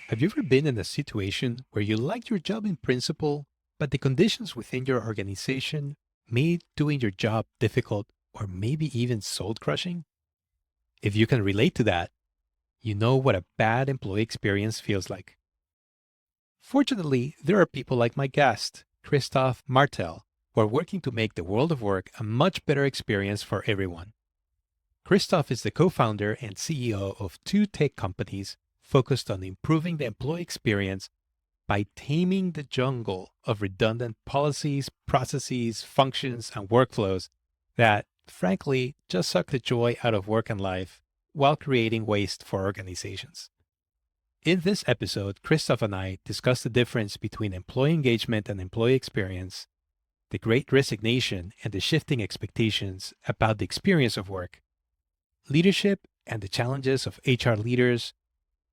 Have you ever been in a situation where you liked your job in principle, but the conditions within your organization made doing your job difficult or maybe even soul crushing? If you can relate to that, you know what a bad employee experience feels like. Fortunately, there are people like my guest, Christophe Martel, who are working to make the world of work a much better experience for everyone. Christophe is the co-founder and CEO of two tech companies focused on improving the employee experience by taming the jungle of redundant policies, processes, functions, and workflows that, frankly, just suck the joy out of work and life while creating waste for organizations. In this episode, Christophe and I discuss the difference between employee engagement and employee experience, the Great Resignation and the shifting expectations about the experience of work, leadership and the challenges of HR leaders,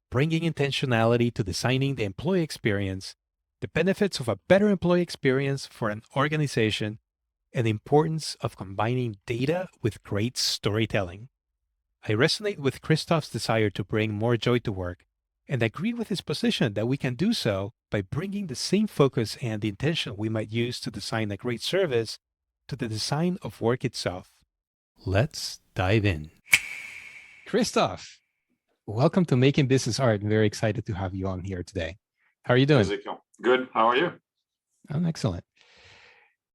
bringing intentionality to designing the employee experience, the benefits of a better employee experience for an organization, and the importance of combining data with great storytelling. I resonate with Christoph's desire to bring more joy to work and agree with his position that we can do so by bringing the same focus and intention we might use to design a great service to the design of work itself. Let's dive in. Christophe, welcome to Making Business Art. I'm very excited to have you on here today. How are you doing? Ezekiel. Good. How are you? I'm excellent.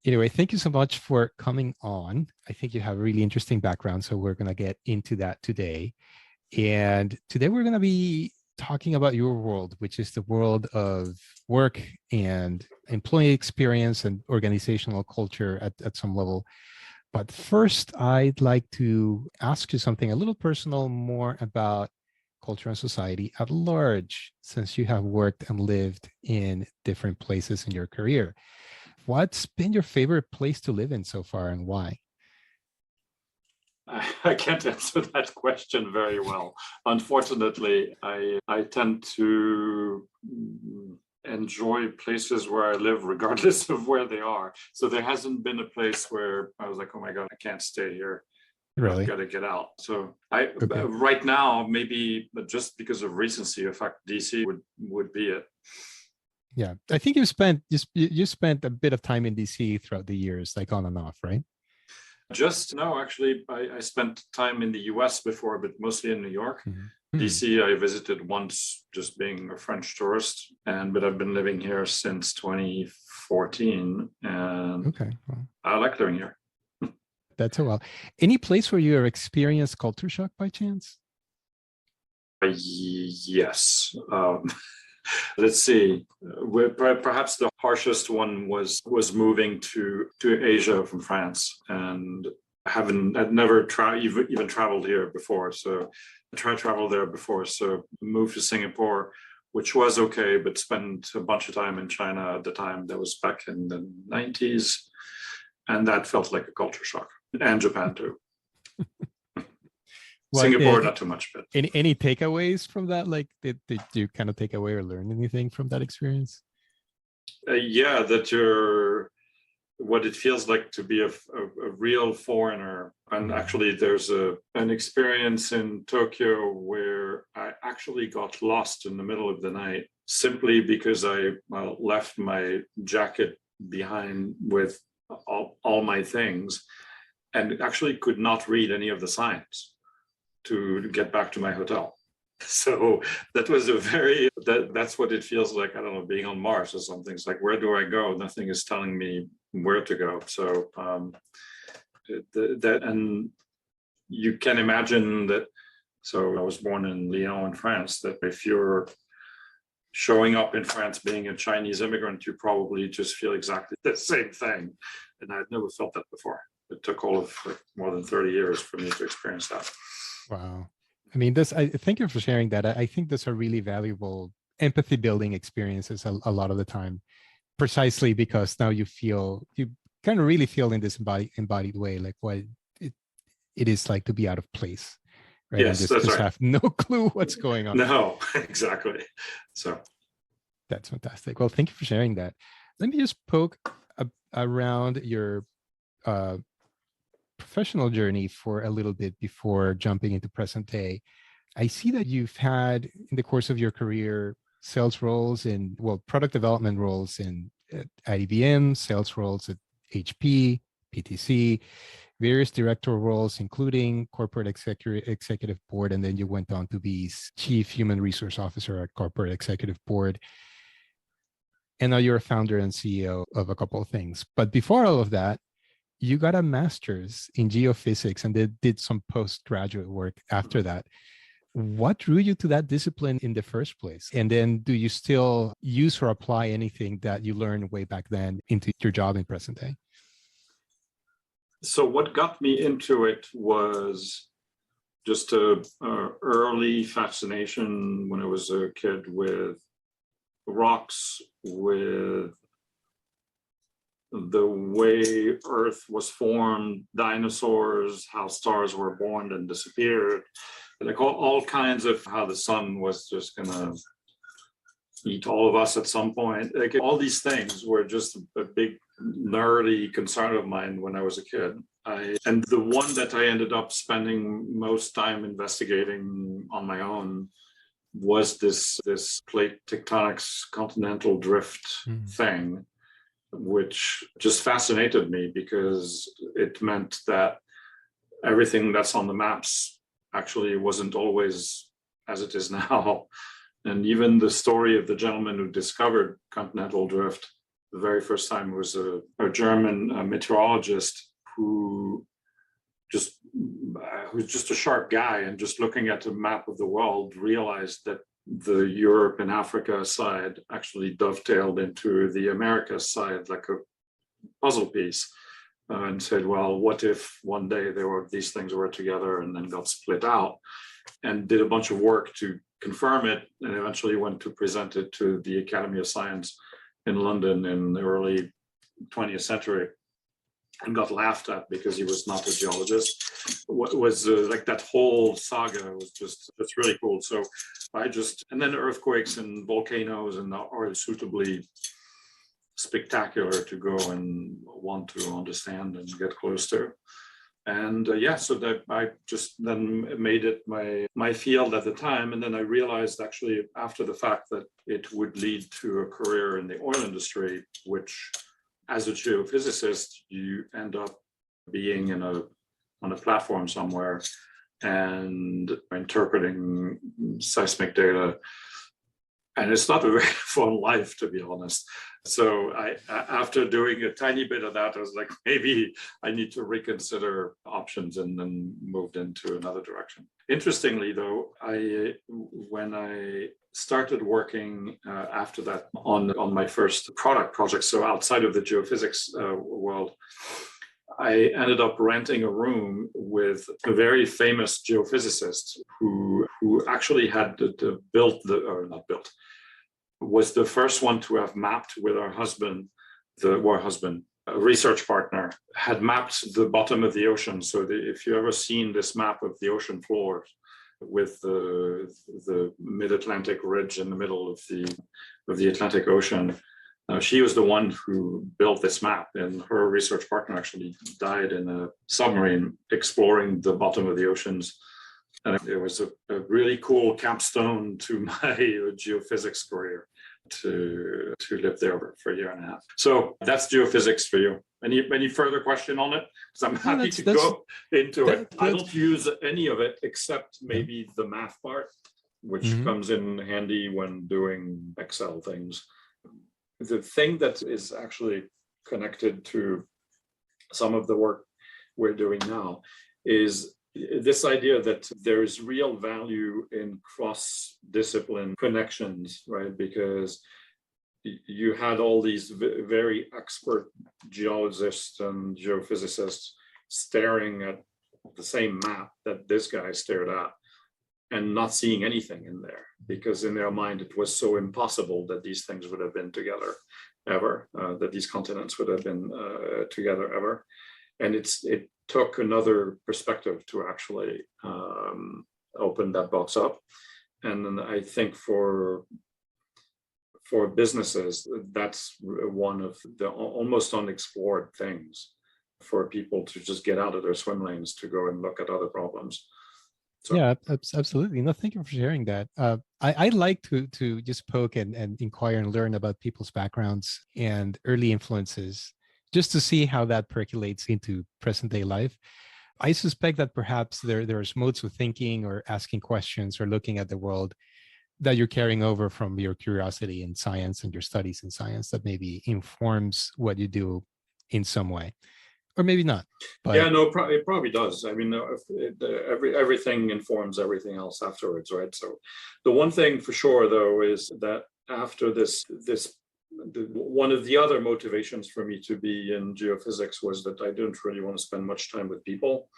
Anyway, thank you so much for coming on. I think you have a really interesting background, so we're going to get into that today. And today we're going to be talking about your world, which is the world of work and employee experience and organizational culture at some level. But first, I'd like to ask you something a little personal, more about culture and society at large, since you have worked and lived in different places in your career. What's been your favorite place to live in so far and why? I can't answer that question very well. Unfortunately, I tend to enjoy places where I live, regardless of where they are. So there hasn't been a place where I was like, oh my God, I can't stay here. Really? I've got to get out. So I Okay. right now, maybe just because of recency effect, DC would be it. Yeah, I think you spent a bit of time in DC throughout the years, like on and off, right? No, actually, I spent time in the US before, but mostly in New York. Mm-hmm. DC, I visited once just being a French tourist, but I've been living here since 2014, and Okay, well, I like living here. that's a while. Any place where you have experienced culture shock by chance? Yes. Let's see. Perhaps the harshest one was moving to Asia from France, and I'd never even traveled here before. So I tried travel there before. So moved to Singapore, which was okay, but spent a bunch of time in China at the time. That was back in the 90s, and that felt like a culture shock. And Japan too. What Singapore, not too much, but any takeaways from that? Like, did you kind of take away or learn anything from that experience? yeah, that you're what it feels like to be a real foreigner. And actually, there's an experience in Tokyo where I actually got lost in the middle of the night simply because I left my jacket behind with all my things and actually could not read any of the signs to get back to my hotel. So that was that's what it feels like. I don't know, being on Mars or something. It's like, where do I go? Nothing is telling me where to go. So and you can imagine that. So I was born in Lyon in France, that if you're showing up in France being a Chinese immigrant, you probably just feel exactly the same thing. And I'd never felt that before. It took all of more than 30 years for me to experience that. Wow. I mean, I thank you for sharing that. I think those are really valuable empathy building experiences a lot of the time, precisely because now you kind of really feel in this embodied way, like what it is like to be out of place, right? Yes, And that's just right. have no clue what's going on. No, exactly. So that's fantastic. Well, thank you for sharing that. Let me just poke around your professional journey for a little bit before jumping into present day. I see that you've had, in the course of your career, sales roles in, well, product development roles in at IBM, sales roles at HP, PTC, various director roles, including corporate executive board, and then you went on to be chief human resource officer at corporate executive board. And now you're a founder and CEO of a couple of things. But before all of that, you got a master's in geophysics and then did some postgraduate work after that. What drew you to that discipline in the first place? And then do you still use or apply anything that you learned way back then into your job in present day? So what got me into it was just a early fascination when I was a kid with rocks, with the way Earth was formed, dinosaurs, how stars were born and disappeared, like all kinds of how the sun was just gonna eat all of us at some point. Like all these things were just a big nerdy concern of mine when I was a kid. And the one that I ended up spending most time investigating on my own was this plate tectonics continental drift thing, which just fascinated me because it meant that everything that's on the maps actually wasn't always as it is now. And even the story of the gentleman who discovered continental drift the very first time was a German meteorologist who who's just a sharp guy, and just looking at a map of the world realized that the Europe and Africa side actually dovetailed into the Americas side like a puzzle piece, and said, well, what if one day these things were together and then got split out, and did a bunch of work to confirm it, and eventually went to present it to the Academy of Science in London in the early 20th century, and got laughed at because he was not a geologist. What was like that whole saga was just really cool. So and then earthquakes and volcanoes and are suitably spectacular to go and want to understand and get close to. And so that I just then made it my field at the time. And then I realized actually after the fact that it would lead to a career in the oil industry, which as a geophysicist, you end up being on a platform somewhere and interpreting seismic data. And it's not a very fun life, to be honest. So after doing a tiny bit of that, I was like, maybe I need to reconsider options, and then moved into another direction. Interestingly, though, when I started working after that on my first product project, so outside of the geophysics world, I ended up renting a room with a very famous geophysicist who actually had was the first one to have mapped with our husband, a research partner, had mapped the bottom of the ocean. So if you've ever seen this map of the ocean floor with the mid-Atlantic ridge in the middle of the Atlantic Ocean, she was the one who built this map, and her research partner actually died in a submarine exploring the bottom of the oceans. And it was a really cool capstone to my geophysics career to live there for a year and a half. So that's geophysics for you. Any further question on it? Because I'm happy to go into it. I don't use any of it except maybe the math part, which comes in handy when doing Excel things. The thing that is actually connected to some of the work we're doing now is this idea that there is real value in cross-discipline connections, right? Because you had all these very expert geologists and geophysicists staring at the same map that this guy stared at and not seeing anything in there, because in their mind it was so impossible that these things would have been together ever, that these continents would have been together ever. And it took another perspective to actually open that box up. And then I think for businesses, that's one of the almost unexplored things for people to just get out of their swim lanes to go and look at other problems. So Yeah, absolutely. No, thank you for sharing that. I like to just poke and inquire and learn about people's backgrounds and early influences, just to see how that percolates into present day life. I suspect that perhaps there's modes of thinking or asking questions or looking at the world that you're carrying over from your curiosity in science and your studies in science that maybe informs what you do in some way, or maybe not. yeah, But no, it probably does. I mean, everything informs everything else afterwards, right? So, the one thing for sure, though, is that after one of the other motivations for me to be in geophysics was that I didn't really want to spend much time with people.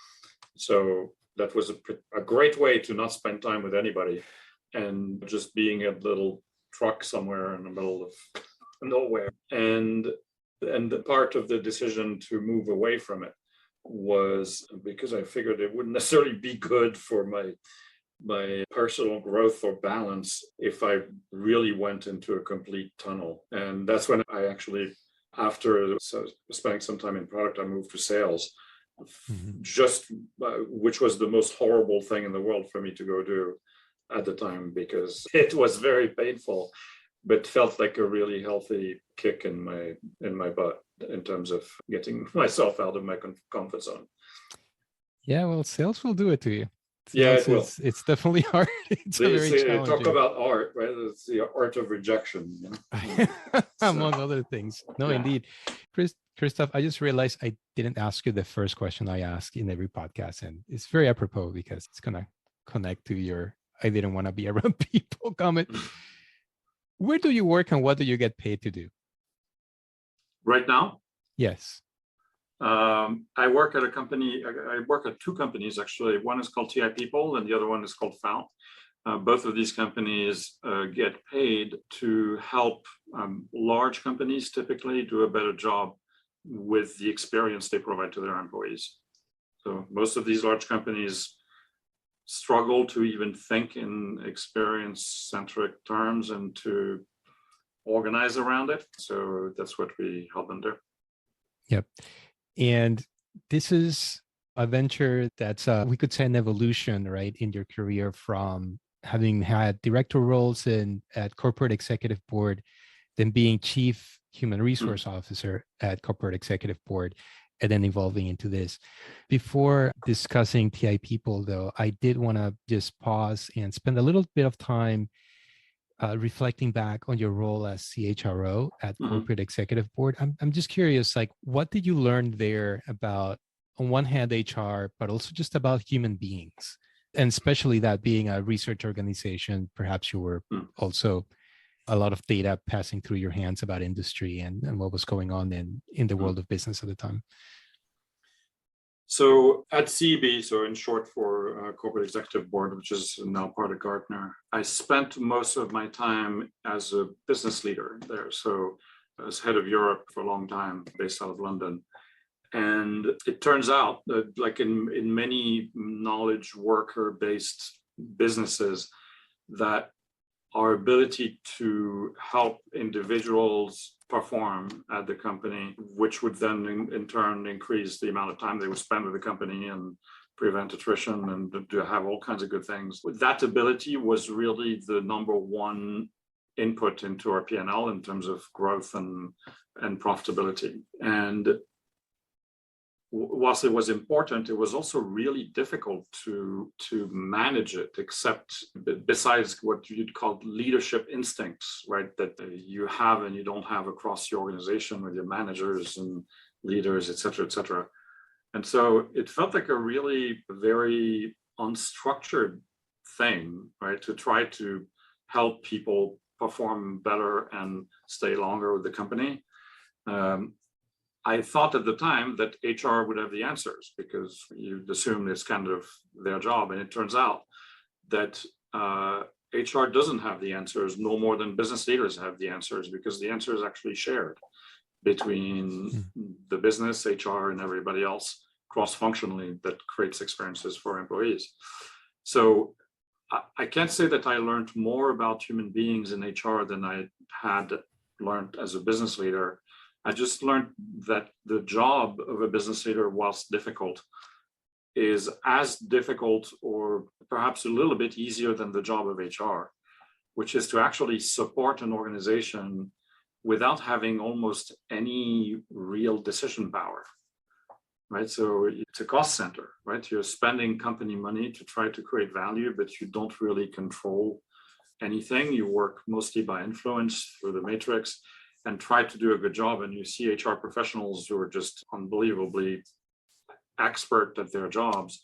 So that was a great way to not spend time with anybody and just being a little truck somewhere in the middle of nowhere. And the part of the decision to move away from it was because I figured it wouldn't necessarily be good for my personal growth or balance if I really went into a complete tunnel. And that's when I actually, after spending some time in product, I moved to sales, just which was the most horrible thing in the world for me to go do at the time because it was very painful, but felt like a really healthy kick in my butt in terms of getting myself out of my comfort zone. yeah, well, sales will do it to you. Yeah, Sales it will. it's definitely hard. It's a They very say talk challenging, about art, right? It's the art of rejection. You know? So, among other things. No, yeah. indeed. Christophe, I just realized I didn't ask you the first question I ask in every podcast, and it's very apropos because it's gonna connect to your "I didn't want to be around people" comment. Where do you work and what do you get paid to do? Right now, Yes. I work at a company. I work at two companies actually. One is called TI People, and the other one is called Found. Both of these companies get paid to help large companies typically do a better job with the experience they provide to their employees. So most of these large companies struggle to even think in experience-centric terms and to organize around it. So that's what we help them do. Yep. And this is a venture that's we could say an evolution, right, in your career from having had director roles in at corporate executive board, then being chief human resource officer at corporate executive board, and then evolving into this. Before discussing TI People, though, I did want to just pause and spend a little bit of time reflecting back on your role as CHRO at corporate executive board. I'm just curious, like, what did you learn there about, on one hand, HR, but also just about human beings? And especially that being a research organization, perhaps you were also a lot of data passing through your hands about industry and what was going on in the world of business at the time. So at CEB, so in short for Corporate Executive Board, which is now part of Gartner, I spent most of my time as a business leader there. So as head of Europe for a long time, based out of London. And it turns out that like in many knowledge worker-based businesses, that our ability to help individuals perform at the company, which would then in turn increase the amount of time they would spend with the company and prevent attrition and to have all kinds of good things. That ability was really the number one input into our P&L in terms of growth and profitability. And whilst it was important, it was also really difficult to manage it, except besides what you'd call leadership instincts, right? That you have and you don't have across the organization with your managers and leaders, et cetera, et cetera. And so it felt like a really very unstructured thing, right? To try to help people perform better and stay longer with the company. I thought at the time that HR would have the answers because you'd assume it's kind of their job. And it turns out that HR doesn't have the answers no more than business leaders have the answers, because the answer is actually shared between the business, HR, and everybody else cross-functionally that creates experiences for employees. So I can't say that I learned more about human beings in HR than I had learned as a business leader. I just learned that the job of a business leader, whilst difficult, is as difficult or perhaps a little bit easier than the job of HR, which is to actually support an organization without having almost any real decision power, right? So it's a cost center, right? You're spending company money to try to create value, but you don't really control anything. You work mostly by influence through the matrix and try to do a good job. And you see HR professionals who are just unbelievably expert at their jobs,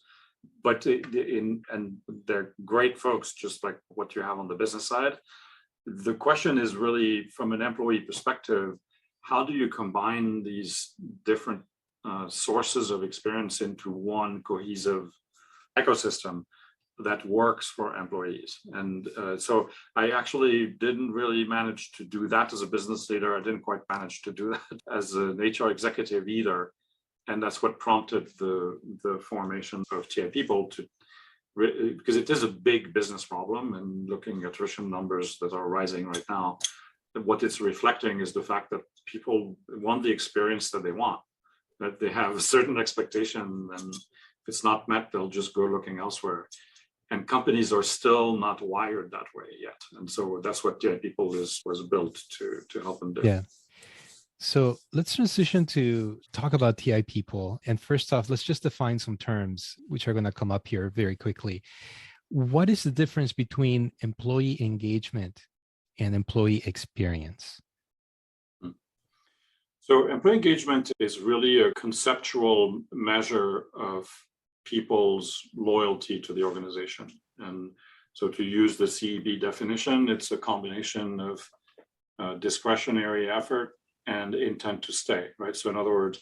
but and they're great folks, just like what you have on the business side. The question is really, from an employee perspective, how do you combine these different sources of experience into one cohesive ecosystem that works for employees? And so I actually didn't really manage to do that as a business leader. I didn't quite manage to do that as an HR executive either. And that's what prompted the formation of TI People, because it is a big business problem. And looking at attrition numbers that are rising right now, what it's reflecting is the fact that people want the experience that they want, that they have a certain expectation, and if it's not met, they'll just go looking elsewhere. And companies are still not wired that way yet. And so that's what TI People was built to help them do. Yeah. So let's transition to talk about TI People. And first off, let's just define some terms which are going to come up here very quickly. What is the difference between employee engagement and employee experience? So employee engagement is really a conceptual measure of people's loyalty to the organization. And so, to use the CEB definition, it's a combination of discretionary effort and intent to stay, right? So in other words,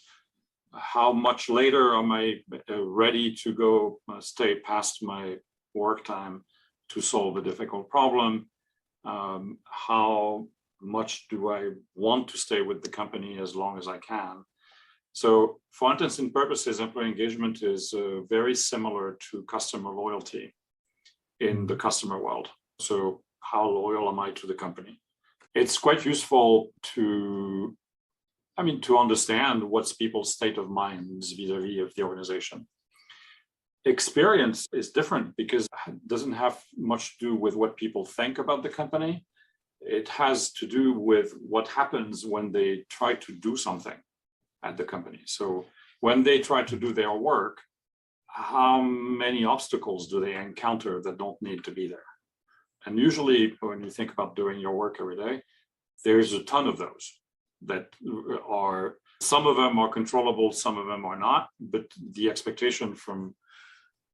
how much later am I ready to go stay past my work time to solve a difficult problem? How much do I want to stay with the company as long as I can? So for all intents and purposes, employee engagement is very similar to customer loyalty in the customer world. So how loyal am I to the company? It's quite useful to understand what's people's state of mind vis-a-vis of the organization. Experience is different because it doesn't have much to do with what people think about the company. It has to do with what happens when they try to do something at the company. So when they try to do their work, how many obstacles do they encounter that don't need to be there? And usually when you think about doing your work every day, there's a ton of those that are, some of them are controllable, some of them are not, but the expectation from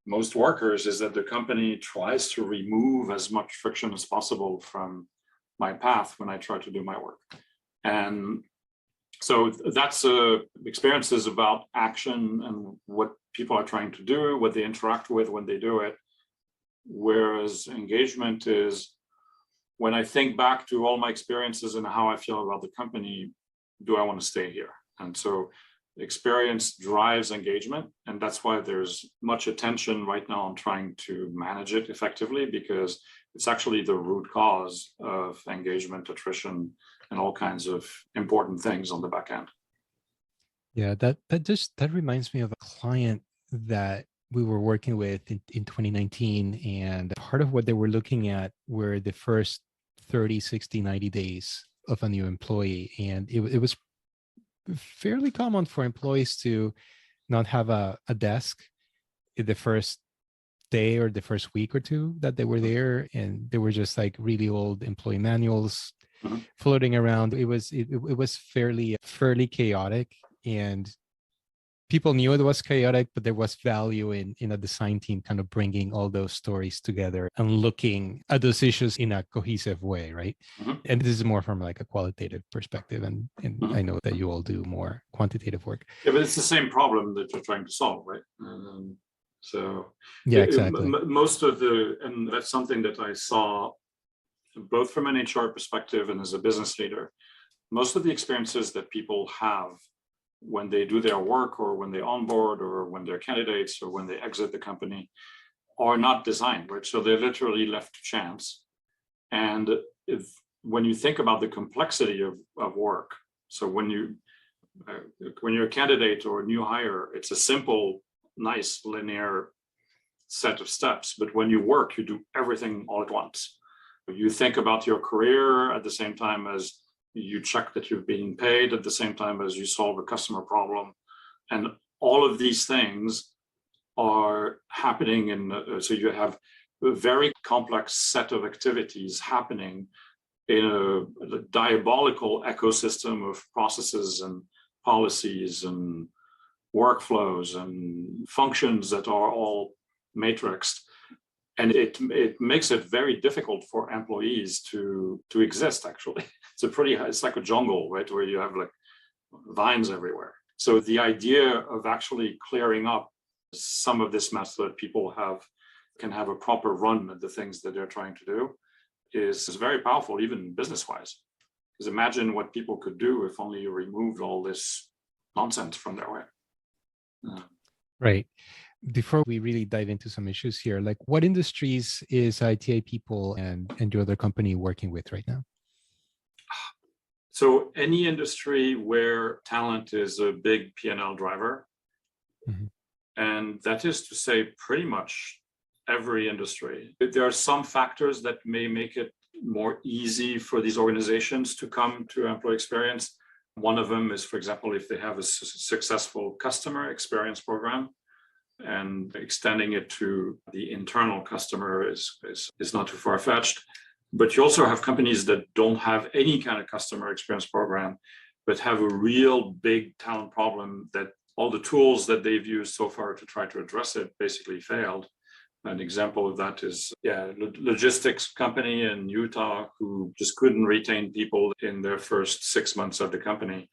most workers is that the company tries to remove as much friction as possible from my path when I try to do my work. And so that's experiences about action and what people are trying to do, what they interact with when they do it. Whereas engagement is when I think back to all my experiences and how I feel about the company, do I want to stay here? And so experience drives engagement. And that's why there's much attention right now on trying to manage it effectively, because it's actually the root cause of engagement, attrition, and all kinds of important things on the back end. Yeah, that reminds me of a client that we were working with in 2019. And part of what they were looking at were the first 30, 60, 90 days of a new employee. And it was fairly common for employees to not have a desk in the first day or the first week or two that they were there. And they were just like really old employee manuals floating around. It was fairly chaotic, and people knew it was chaotic, but there was value in a design team kind of bringing all those stories together and looking at those issues in a cohesive way, right? And this is more from like a qualitative perspective, and I know that you all do more quantitative work. Yeah, but it's the same problem that you're trying to solve, right? So yeah, exactly. Most of and that's something that I saw both from an HR perspective and as a business leader. Most of the experiences that people have when they do their work, or when they onboard, or when they're candidates, or when they exit the company, are not designed, right? So they're literally left to chance. And when you think about the complexity of work, so when you're a candidate or a new hire, it's a simple nice linear set of steps. But when you work, you do everything all at once. You think about your career at the same time as you check that you've been paid, at the same time as you solve a customer problem. And all of these things are happening so you have a very complex set of activities happening in a diabolical ecosystem of processes and policies and workflows and functions that are all matrixed. And it makes it very difficult for employees to exist, actually. It's like a jungle, right? Where you have like vines everywhere. So the idea of actually clearing up some of this mess so that people can have a proper run at the things that they're trying to do is very powerful, even business-wise. Because imagine what people could do if only you removed all this nonsense from their way. Right. Before we really dive into some issues here, like what industries is ITA people and your other company working with right now? So any industry where talent is a big P&L driver, and that is to say pretty much every industry. There are some factors that may make it more easy for these organizations to come to employee experience. One of them is, for example, if they have a successful customer experience program, and extending it to the internal customer is not too far-fetched. But you also have companies that don't have any kind of customer experience program, but have a real big talent problem that all the tools that they've used so far to try to address it basically failed. An example of that is logistics company in Utah who just couldn't retain people in their first 6 months of the company,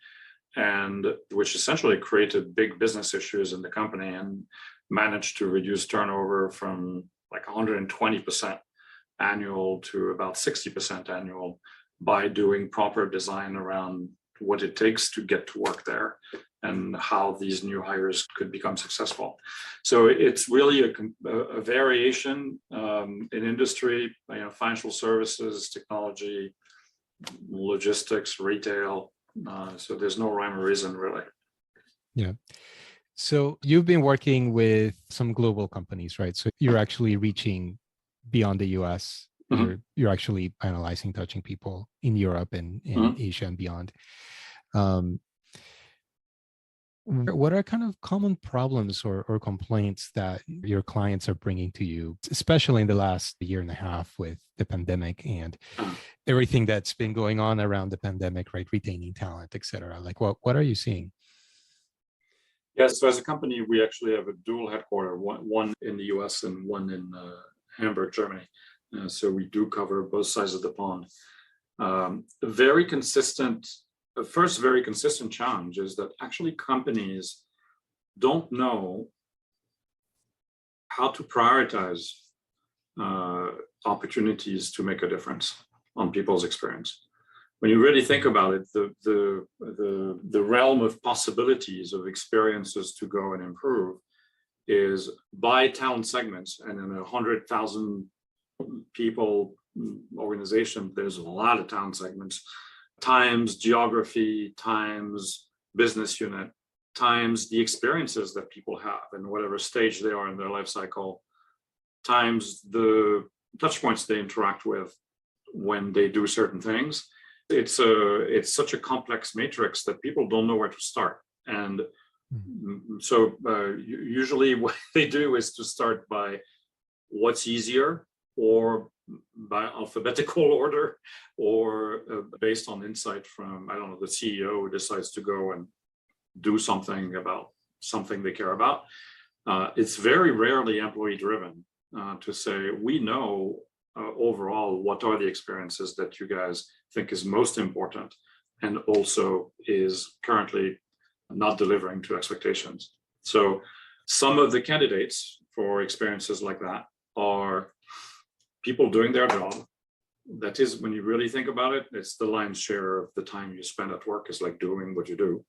and which essentially created big business issues in the company and managed to reduce turnover from like 120% annual to about 60% annual by doing proper design around what it takes to get to work there and how these new hires could become successful. So it's really a variation in industry, financial services, technology, logistics, retail. So there's no rhyme or reason, really. Yeah. So you've been working with some global companies, right? So you're actually reaching beyond the US. You're actually analyzing, touching people in Europe and in Asia and beyond. What are kind of common problems or complaints that your clients are bringing to you, especially in the last year and a half with the pandemic and everything that's been going on around the pandemic, right? Retaining talent, et cetera. Like what are you seeing? Yeah, so as a company, we actually have a dual headquarters, one in the US and one in Hamburg, Germany. So we do cover both sides of the pond. Very consistent challenge is that actually companies don't know how to prioritize opportunities to make a difference on people's experience. When you really think about it, the realm of possibilities of experiences to go and improve is by talent segments, and in 100,000 people organization, there's a lot of talent segments, times geography, times business unit, times the experiences that people have and whatever stage they are in their life cycle, times the touch points they interact with when they do certain things. It's such a complex matrix that people don't know where to start. And so usually what they do is to start by what's easier, or by alphabetical order, or based on insight from, I don't know, the CEO who decides to go and do something about something they care about. It's very rarely employee driven to say, we know overall what are the experiences that you guys think is most important and also is currently not delivering to expectations. So some of the candidates for experiences like that are people doing their job. That is, when you really think about it, it's the lion's share of the time you spend at work is like doing what you do.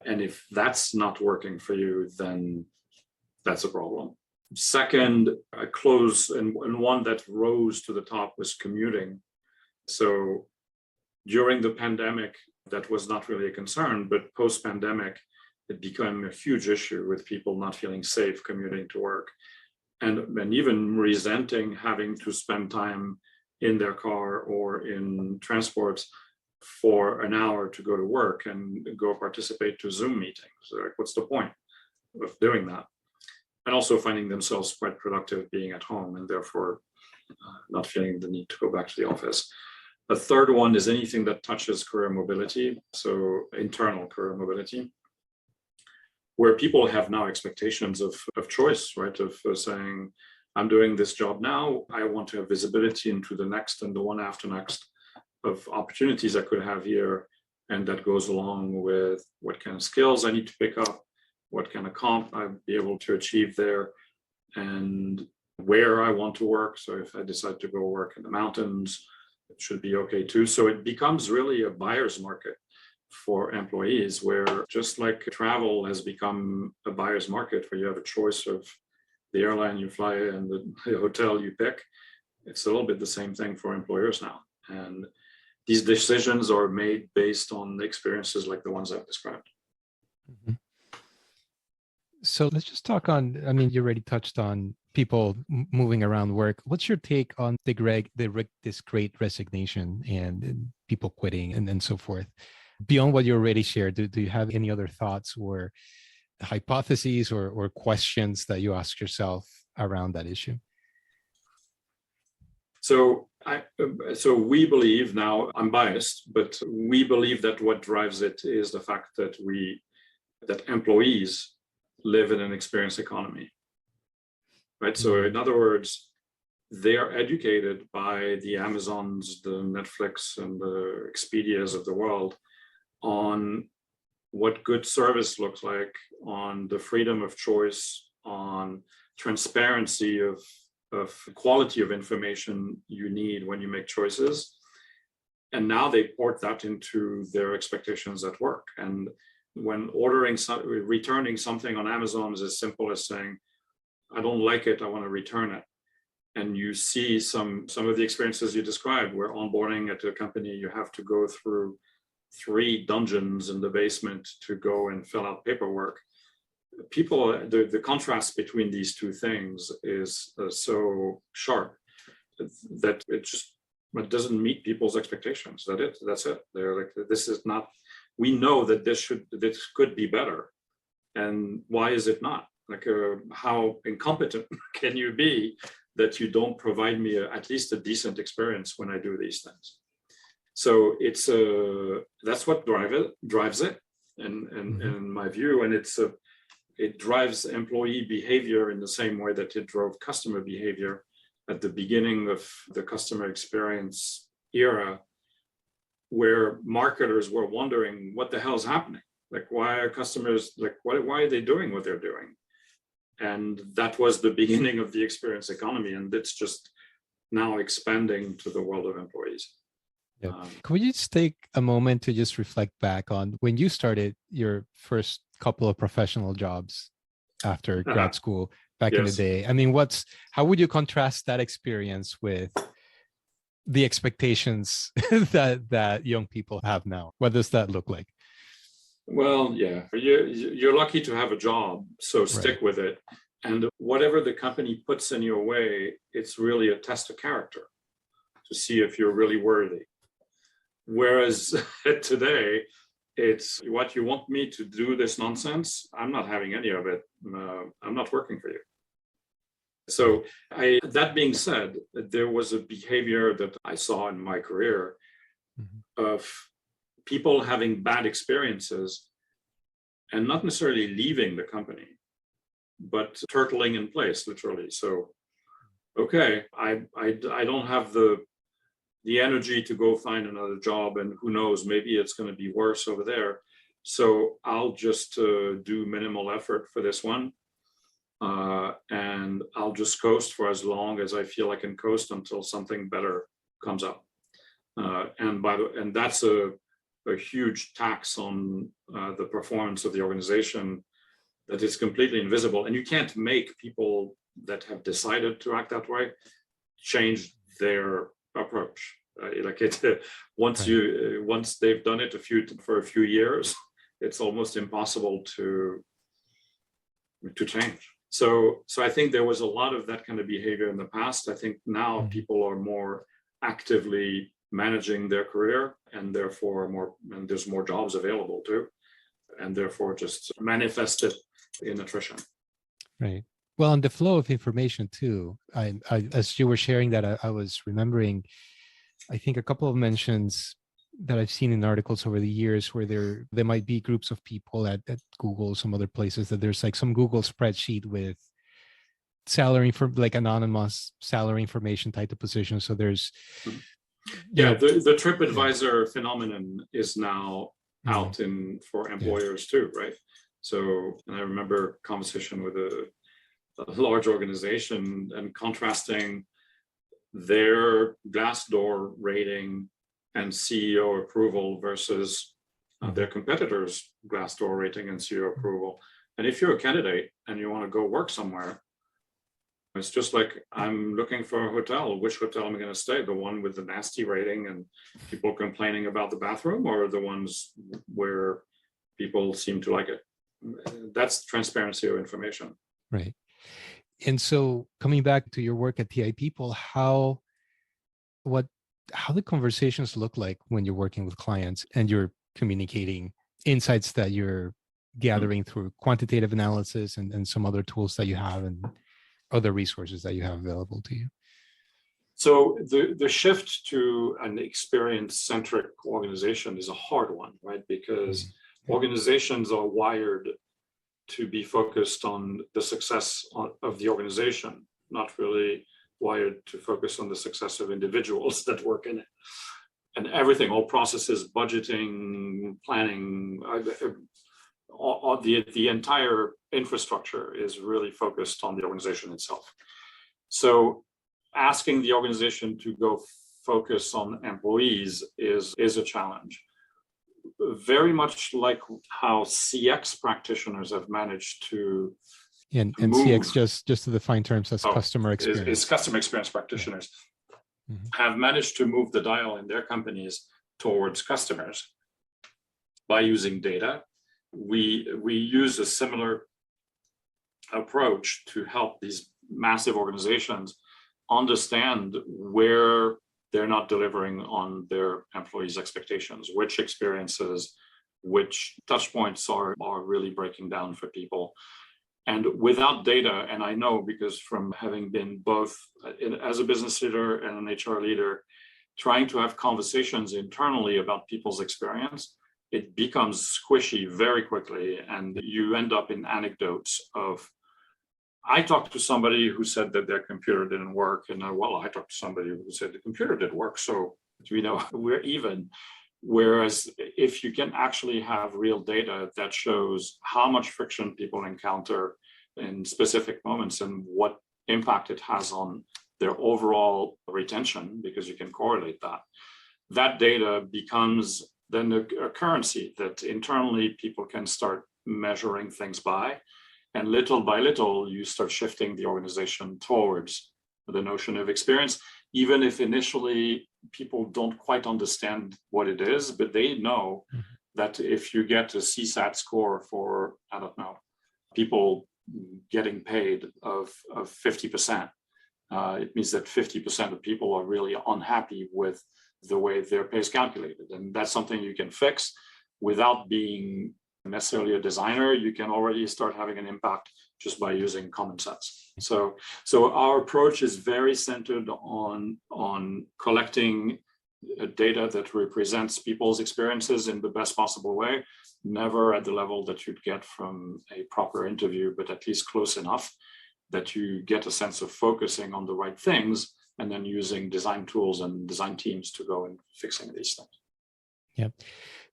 And if that's not working for you, then that's a problem. Second, a close and one that rose to the top was commuting. So during the pandemic, that was not really a concern, but post-pandemic, it became a huge issue with people not feeling safe commuting to work, and even resenting having to spend time in their car or in transports for an hour to go to work and go participate to Zoom meetings. Like, what's the point of doing that? And also finding themselves quite productive being at home and therefore not feeling the need to go back to the office. A third one is anything that touches career mobility, so internal career mobility, where people have now expectations of choice, right? Of saying, I'm doing this job now, I want to have visibility into the next and the one after next of opportunities I could have here. And that goes along with what kind of skills I need to pick up, what kind of comp I'd be able to achieve there, and where I want to work. So if I decide to go work in the mountains, it should be okay too. So it becomes really a buyer's market for employees, where just like travel has become a buyer's market where you have a choice of the airline you fly and the hotel you pick. It's a little bit the same thing for employers now. And these decisions are made based on experiences like the ones I've described. Mm-hmm. So let's just talk on, I mean, you already touched on people moving around work. What's your take on this great resignation and people quitting and so forth? Beyond what you already shared, do you have any other thoughts or hypotheses or questions that you ask yourself around that issue? So we believe, now I'm biased, but we believe that what drives it is the fact that employees live in an experience economy, right? Mm-hmm. So in other words, they are educated by the Amazons, the Netflix, and the Expedias of the world on what good service looks like, on the freedom of choice, on transparency of quality of information you need when you make choices. And now they port that into their expectations at work. And when returning something on Amazon is as simple as saying, I don't like it, I want to return it. And you see some of the experiences you described, where onboarding at a company, you have to go through 3 dungeons in the basement to go and fill out paperwork. The contrast between these two things is so sharp that it doesn't meet people's expectations. That's it. They're like, this is not, we know that this could be better. And why is it not? Like, how incompetent can you be that you don't provide me at least a decent experience when I do these things? So it's that's what drives it, in my view, and it drives employee behavior in the same way that it drove customer behavior at the beginning of the customer experience era, where marketers were wondering what the hell is happening. Like, why are customers, like, why are they doing what they're doing? And that was the beginning of the experience economy, and it's just now expanding to the world of employees. Yeah. Can we just take a moment to just reflect back on when you started your first couple of professional jobs after grad school back in the day? I mean, how would you contrast that experience with the expectations that young people have now? What does that look like? Well, yeah, you're lucky to have a job, so stick with it. And whatever the company puts in your way, it's really a test of character to see if you're really worthy. Whereas today, it's, what, you want me to do this nonsense? I'm not having any of it. I'm not working for you. So that being said, there was a behavior that I saw in my career of people having bad experiences and not necessarily leaving the company, but turtling in place, literally. So, okay, I don't have the energy to go find another job, and who knows, maybe it's going to be worse over there. So I'll just do minimal effort for this one. And I'll just coast for as long as I feel I can coast until something better comes up. And that's a huge tax on the performance of the organization that is completely invisible. And you can't make people that have decided to act that way change their approach. Once they've done it for a few years, it's almost impossible to change. So I think there was a lot of that kind of behavior in the past. I think now people are more actively managing their career, and therefore there's more jobs available too, and therefore just manifested in attrition. Right. Well, on the flow of information too, I as you were sharing that, I was remembering, I think a couple of mentions that I've seen in articles over the years where there might be groups of people at Google, some other places, that there's like some Google spreadsheet with salary for like anonymous salary information type of positions. So there's the TripAdvisor phenomenon is now out for employers too, right? So, and I remember a conversation with a large organization and contrasting their Glassdoor rating and CEO approval versus their competitors' Glassdoor rating and CEO approval. And if you're a candidate and you want to go work somewhere, it's just like, I'm looking for a hotel. Which hotel am I going to stay? The one with the nasty rating and people complaining about the bathroom, or the ones where people seem to like it? That's transparency of information. Right. And so coming back to your work at TI People, how the conversations look like when you're working with clients and you're communicating insights that you're gathering through quantitative analysis and some other tools that you have and other resources that you have available to you. So the shift to an experience-centric organization is a hard one, right? Because organizations are wired to be focused on the success of the organization, not really wired to focus on the success of individuals that work in it. And everything, all processes, budgeting, planning, the entire infrastructure is really focused on the organization itself. So asking the organization to go focus on employees is a challenge. Very much like how CX practitioners have managed to and CX, just to define terms, as customer experience. Is customer experience practitioners have managed to move the dial in their companies towards customers by using data. We use a similar approach to help these massive organizations understand where they're not delivering on their employees' expectations, which experiences, which touch points are really breaking down for people. And without data, and I know because from having been both as a business leader and an HR leader, trying to have conversations internally about people's experience, it becomes squishy very quickly. And you end up in anecdotes of, I talked to somebody who said that their computer didn't work. And I talked to somebody who said the computer did work. So, we're even. Whereas if you can actually have real data that shows how much friction people encounter in specific moments and what impact it has on their overall retention, because you can correlate that, that data becomes then a currency that internally people can start measuring things by. And little by little, you start shifting the organization towards the notion of experience, even if initially people don't quite understand what it is, but they know that if you get a CSAT score for, I don't know, people getting paid of 50%, it means that 50% of people are really unhappy with the way their pay is calculated. And that's something you can fix without being necessarily a designer. You can already start having an impact just by using common sense. So our approach is very centered on collecting data that represents people's experiences in the best possible way, never at the level that you'd get from a proper interview, but at least close enough that you get a sense of focusing on the right things and then using design tools and design teams to go and fixing these things. Yeah.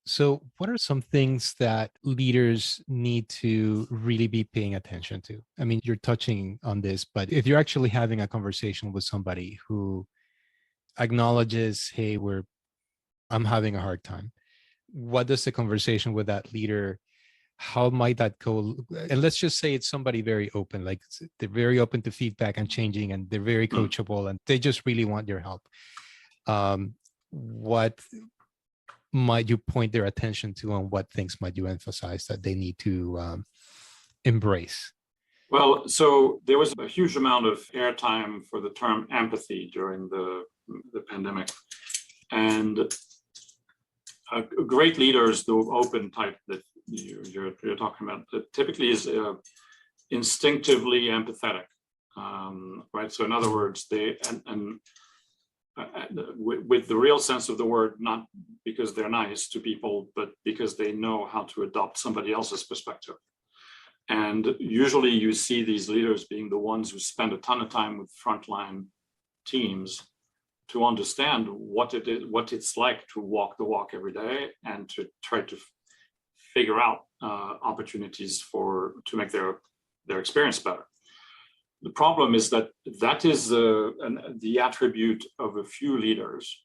So what are some things that leaders need to really be paying attention to? I mean, you're touching on this, but if you're actually having a conversation with somebody who acknowledges, hey, I'm having a hard time, what does the conversation with that leader, how might that go? And let's just say it's somebody very open, like they're very open to feedback and changing, and they're very coachable, and they just really want your help. What might you point their attention to, and what things might you emphasize that they need to embrace? Well, so there was a huge amount of airtime for the term empathy during the pandemic. And great leaders, the open type that you're talking about, typically is instinctively empathetic, right? So in other words, they with the real sense of the word, not because they're nice to people, but because they know how to adopt somebody else's perspective. And usually you see these leaders being the ones who spend a ton of time with frontline teams to understand what it is, what it's like to walk the walk every day, and to try to figure out opportunities to make their experience better. The problem is that is the attribute of a few leaders.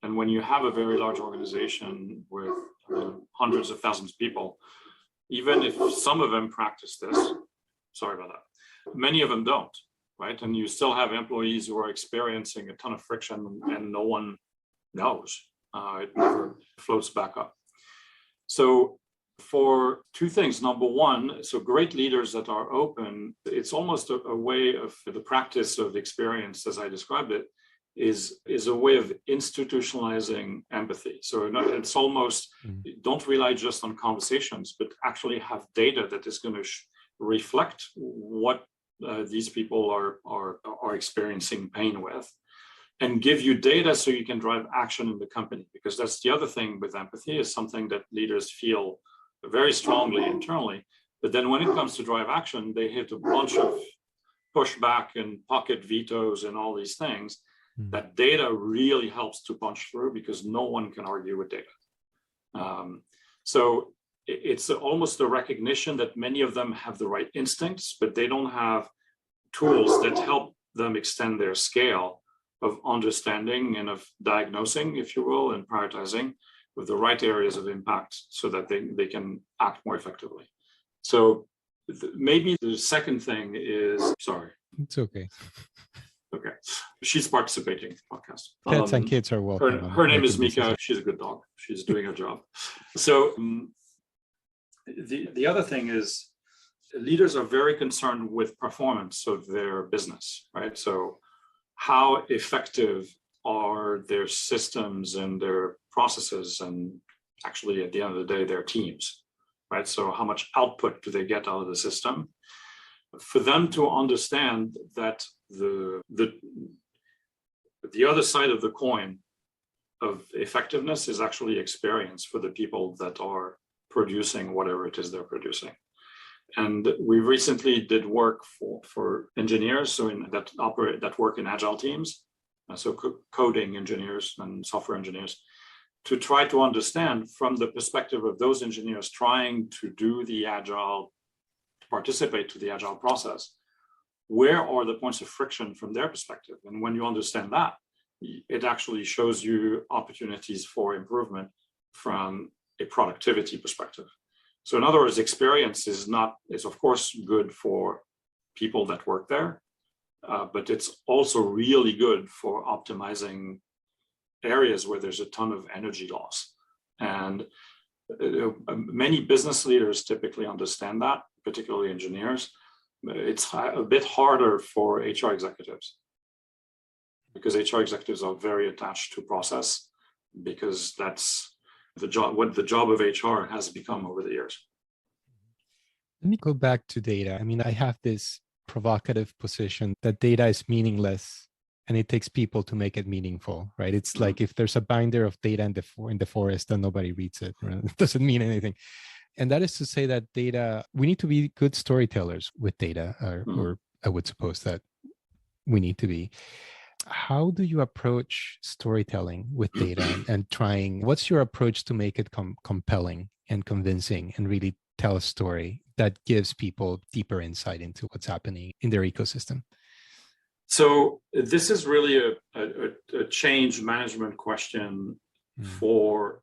And when you have a very large organization with hundreds of thousands of people, even if some of them practice this, sorry about that, many of them don't, right? And you still have employees who are experiencing a ton of friction and no one knows. It never floats back up. So for two things. Number one, so great leaders that are open, it's almost a way of the practice of experience, as I described it, is a way of institutionalizing empathy. So it's almost, don't rely just on conversations, but actually have data that is going to reflect what these people are experiencing pain with, and give you data so you can drive action in the company. Because that's the other thing with empathy, is something that leaders feel very strongly internally, but then when it comes to drive action, they hit a bunch of pushback and pocket vetoes and all these things. That data really helps to punch through, because no one can argue with data. So it's almost a recognition that many of them have the right instincts, but they don't have tools that help them extend their scale of understanding and of diagnosing, if you will, and prioritizing with the right areas of impact so that they can act more effectively. So maybe the second thing is, sorry. It's okay. Okay. She's participating in the podcast. Pets and kids are welcome. Her name is Mika. She's a good dog. She's doing her job. So the other thing is, leaders are very concerned with performance of their business, right? So how effective are their systems and their processes, and actually at the end of the day, their teams, right? So how much output do they get out of the system? For them to understand that the other side of the coin of effectiveness is actually experience for the people that are producing whatever it is they're producing. And we recently did work for engineers, so that work in agile teams, so coding engineers and software engineers, to try to understand from the perspective of those engineers trying to do the agile, participate to the agile process, where are the points of friction from their perspective? And when you understand that, it actually shows you opportunities for improvement from a productivity perspective. So in other words, experience is of course good for people that work there, but it's also really good for optimizing areas where there's a ton of energy loss. And many business leaders typically understand that, particularly engineers. It's a bit harder for HR executives, because HR executives are very attached to process, because that's what the job of HR has become over the years. Let me go back to data. I mean, I have this provocative position that data is meaningless and it takes people to make it meaningful, right? It's like if there's a binder of data in the forest and nobody reads it, right? It doesn't mean anything. And that is to say that data, we need to be good storytellers with data, or I would suppose that we need to be. How do you approach storytelling with data and what's your approach to make it compelling and convincing and really tell a story that gives people deeper insight into what's happening in their ecosystem? So this is really a change management question for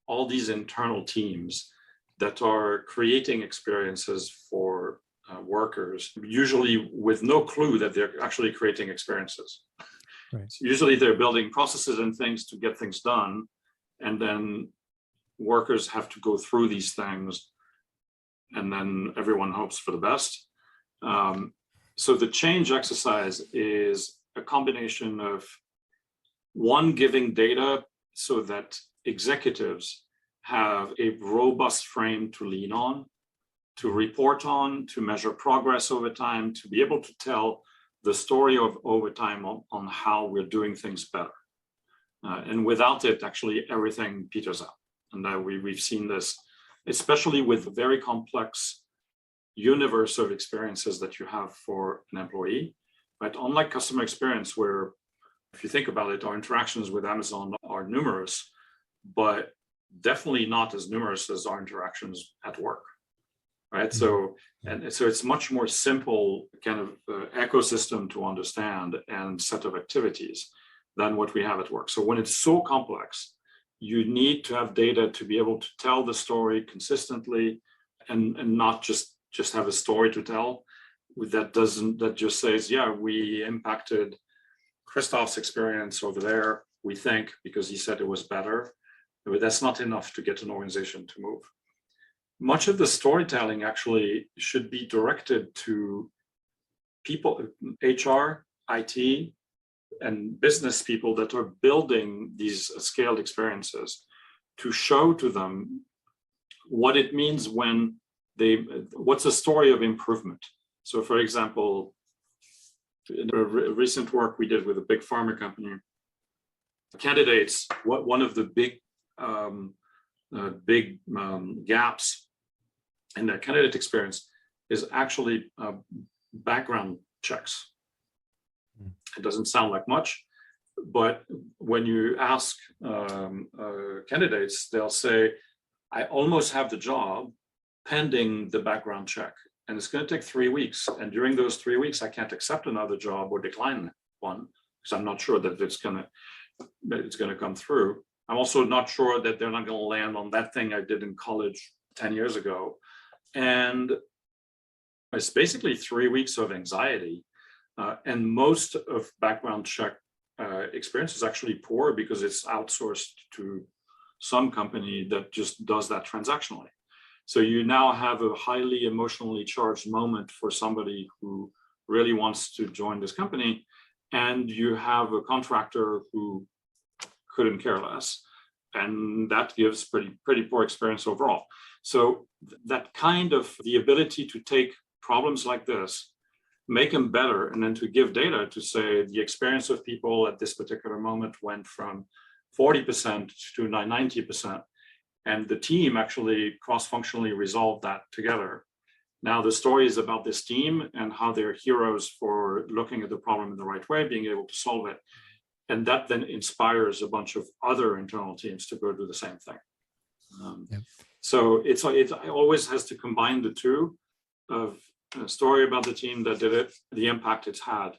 all these internal teams that are creating experiences for workers, usually with no clue that they're actually creating experiences. Right. So usually they're building processes and things to get things done, and then workers have to go through these things, and then everyone hopes for the best. So the change exercise is a combination of one, giving data so that executives have a robust frame to lean on, to report on, to measure progress over time, to be able to tell the story of over time on how we're doing things better. And without it, actually, everything peters out. And we've seen this, especially with very complex universe of experiences that you have for an employee, right? Unlike customer experience, where if you think about it, our interactions with Amazon are numerous, but definitely not as numerous as our interactions at work, right? Mm-hmm. So it's much more simple kind of ecosystem to understand and set of activities than what we have at work. So when it's so complex, you need to have data to be able to tell the story consistently, and not just have a story to tell that just says, yeah, we impacted Christophe's experience over there, we think, because he said it was better. But that's not enough to get an organization to move. Much of the storytelling actually should be directed to people, HR, IT, and business people that are building these scaled experiences, to show to them what it means when what's a story of improvement. So for example, in a recent work we did with a big pharma company, candidates, one of the big gaps in their candidate experience is actually background checks. It doesn't sound like much, but when you ask candidates, they'll say, I almost have the job pending the background check, and it's going to take 3 weeks. And during those 3 weeks, I can't accept another job or decline one, because I'm not sure that it's going to come through. I'm also not sure that they're not going to land on that thing I did in college 10 years ago. And it's basically 3 weeks of anxiety. And most of background check experience is actually poor because it's outsourced to some company that just does that transactionally. So you now have a highly emotionally charged moment for somebody who really wants to join this company, and you have a contractor who couldn't care less, and that gives pretty poor experience overall. So that kind of the ability to take problems like this, make them better, and then to give data to say the experience of people at this particular moment went from 40% to 90%, and the team actually cross-functionally resolved that together. Now the story is about this team and how they're heroes for looking at the problem in the right way, being able to solve it. And that then inspires a bunch of other internal teams to go do the same thing. So it always has to combine the two of a story about the team that did it, the impact it's had,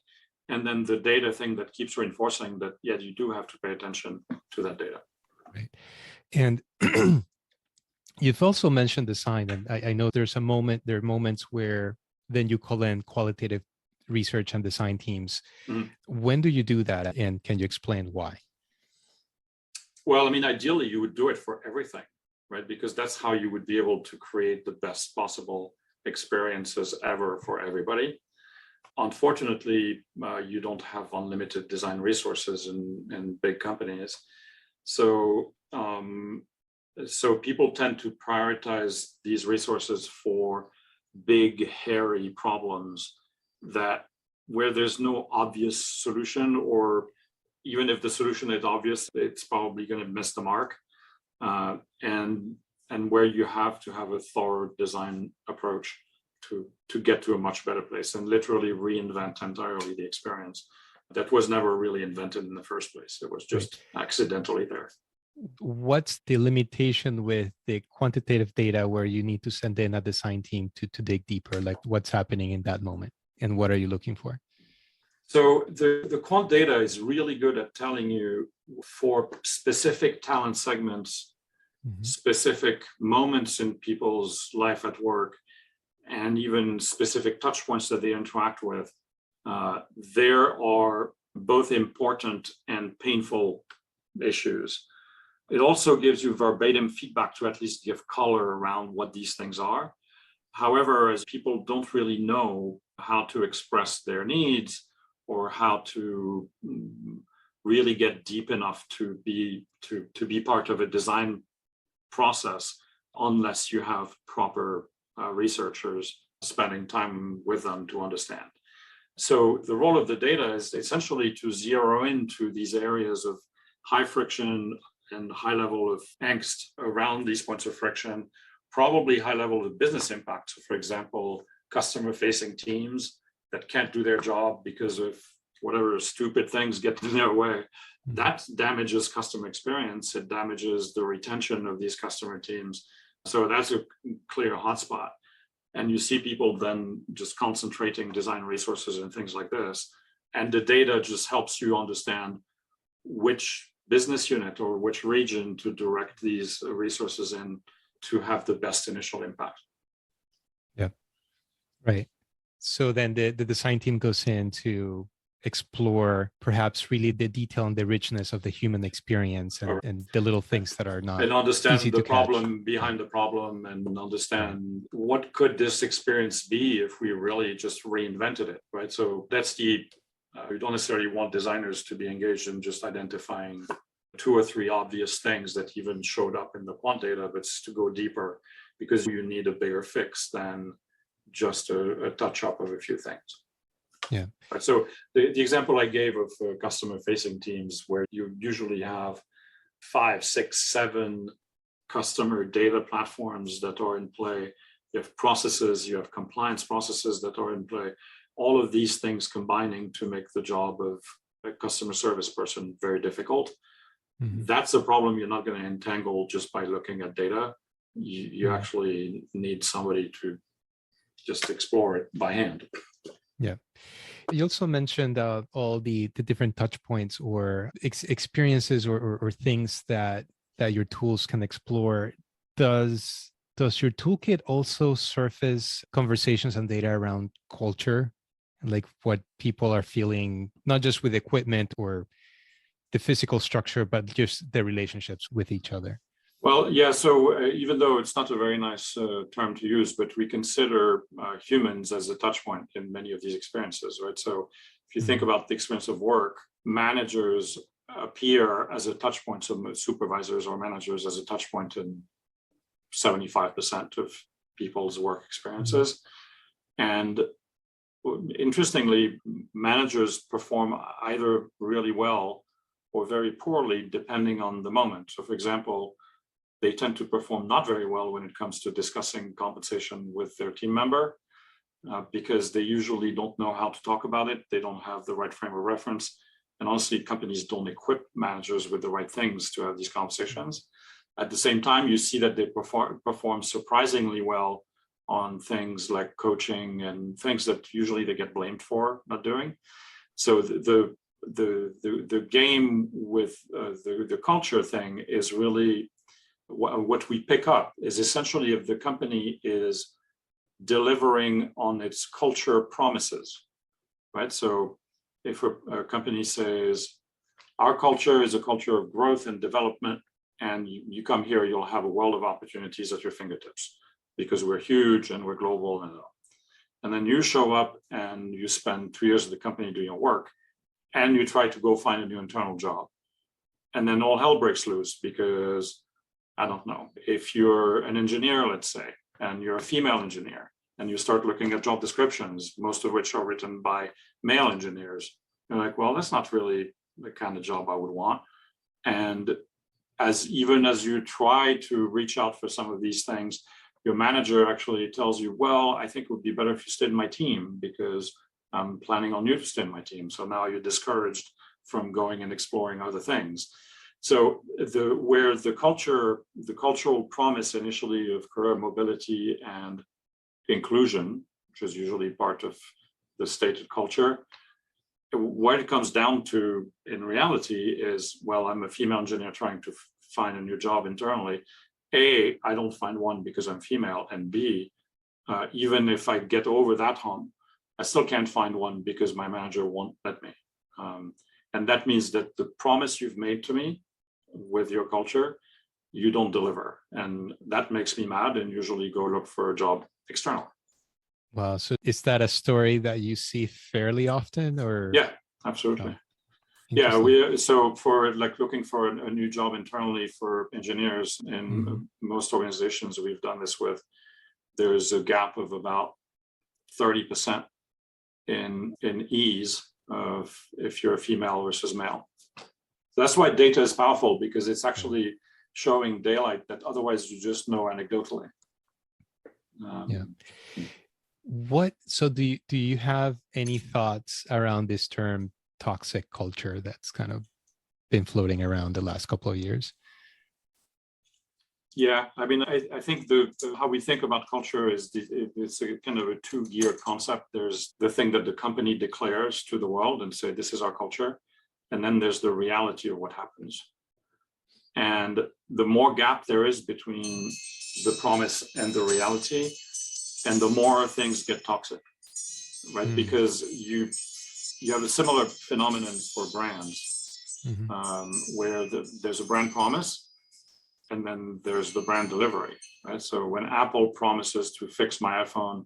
and then the data thing that keeps reinforcing that, yeah, you do have to pay attention to that data. Right. And you've also mentioned design, and I know there are moments where then you call in qualitative research and design teams. Mm-hmm. When do you do that, and can you explain why? Well, I mean, ideally you would do it for everything, right? Because that's how you would be able to create the best possible experiences ever for everybody. Unfortunately, you don't have unlimited design resources in big companies. So people tend to prioritize these resources for big, hairy problems where there's no obvious solution, or even if the solution is obvious, it's probably going to miss the mark, and where you have to have a thorough design approach to get to a much better place and literally reinvent entirely the experience that was never really invented in the first place. It was just accidentally there. What's the limitation with the quantitative data where you need to send in a design team to dig deeper? Like what's happening in that moment and what are you looking for? So the quant data is really good at telling you for specific talent segments, mm-hmm. specific moments in people's life at work, and even specific touch points that they interact with. There are both important and painful issues. It also gives you verbatim feedback to at least give color around what these things are. However, as people don't really know how to express their needs or how to really get deep enough to be part of a design process, unless you have proper researchers spending time with them to understand. So the role of the data is essentially to zero into these areas of high friction and high level of angst around these points of friction, probably high level of business impact. So for example, customer-facing teams that can't do their job because of whatever stupid things get in their way. That damages customer experience. It damages the retention of these customer teams. So that's a clear hotspot. And you see people then just concentrating design resources and things like this. And the data just helps you understand which business unit or which region to direct these resources in to have the best initial impact. Yeah, right. So then the design team goes in to explore perhaps really the detail and the richness of the human experience and the little things that are not and understand easy the to problem catch. behind the problem, and understand what could this experience be if we really just reinvented it, right? So that's the you don't necessarily want designers to be engaged in just identifying 2 or 3 obvious things that even showed up in the quant data, but it's to go deeper, because you need a bigger fix than just a touch up of a few things. Yeah. So the example I gave of customer-facing teams, where you usually have 5, 6, 7 customer data platforms that are in play. You have processes, you have compliance processes that are in play. All of these things combining to make the job of a customer service person very difficult. Mm-hmm. That's a problem you're not going to entangle just by looking at data. You actually need somebody to just explore it by hand. Yeah. You also mentioned all the different touch points or experiences or things that your tools can explore. Does your toolkit also surface conversations and data around culture, like what people are feeling, not just with equipment or the physical structure, but just their relationships with each other? Well, yeah, so even though it's not a very nice term to use, but we consider humans as a touch point in many of these experiences, right? So if you think about the experience of work, managers appear as a touch point, so supervisors or managers as a touch point in 75% of people's work experiences. And interestingly, managers perform either really well or very poorly depending on the moment. So for example, they tend to perform not very well when it comes to discussing compensation with their team member because they usually don't know how to talk about it. They don't have the right frame of reference. And honestly, companies don't equip managers with the right things to have these conversations. At the same time, you see that they perform surprisingly well on things like coaching and things that usually they get blamed for not doing. So the game with the culture thing is really what we pick up is essentially if the company is delivering on its culture promises, right? So if a company says, our culture is a culture of growth and development, and you come here, you'll have a world of opportunities at your fingertips because we're huge and we're global. And then you show up and you spend 2 years at the company doing your work, and you try to go find a new internal job. And then all hell breaks loose because, I don't know, if you're an engineer, let's say, and you're a female engineer, and you start looking at job descriptions, most of which are written by male engineers, you're like, well, that's not really the kind of job I would want. And even as you try to reach out for some of these things, your manager actually tells you, well, I think it would be better if you stayed in my team because I'm planning on you to stay in my team. So now you're discouraged from going and exploring other things. So where the cultural promise initially of career mobility and inclusion, which is usually part of the stated culture, what it comes down to in reality is, well, I'm a female engineer trying to find a new job internally. A, I don't find one because I'm female, and B, even if I get over that hump, I still can't find one because my manager won't let me. And that means that the promise you've made to me with your culture, you don't deliver. And that makes me mad and usually go look for a job external. Wow. So is that a story that you see fairly often, or? Yeah, absolutely. Oh, Yeah, so for like looking for a new job internally for engineers in most organizations we've done this with, there's a gap of about 30% in ease of if you're a female versus male. So that's why data is powerful, because it's actually showing daylight that otherwise you just know anecdotally. So do you have any thoughts around this term toxic culture that's kind of been floating around the last couple of years? Yeah, I mean, I think how we think about culture is it's a kind of a two-geared concept. There's the thing that the company declares to the world and say, this is our culture. And then there's the reality of what happens. And the more gap there is between the promise and the reality, and the more things get toxic, right? Because you have a similar phenomenon for brands, where there's a brand promise, and then there's the brand delivery, right? So when Apple promises to fix my iPhone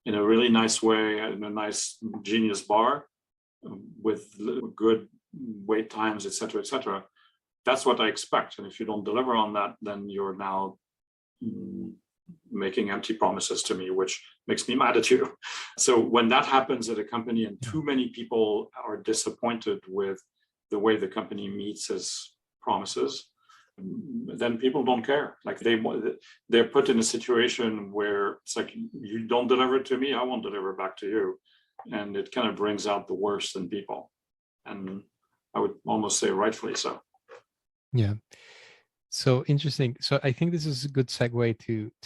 in a really nice way, in a nice genius bar, with good wait times, et cetera, that's what I expect. And if you don't deliver on that, then you're now making empty promises to me, which makes me mad at you. So when that happens at a company and too many people are disappointed with the way the company meets its promises, then people don't care. Like they're put in a situation where it's like, you don't deliver to me, I won't deliver back to you. And it kind of brings out the worst in people. And I would almost say rightfully so. Yeah. So interesting. So I think this is a good segue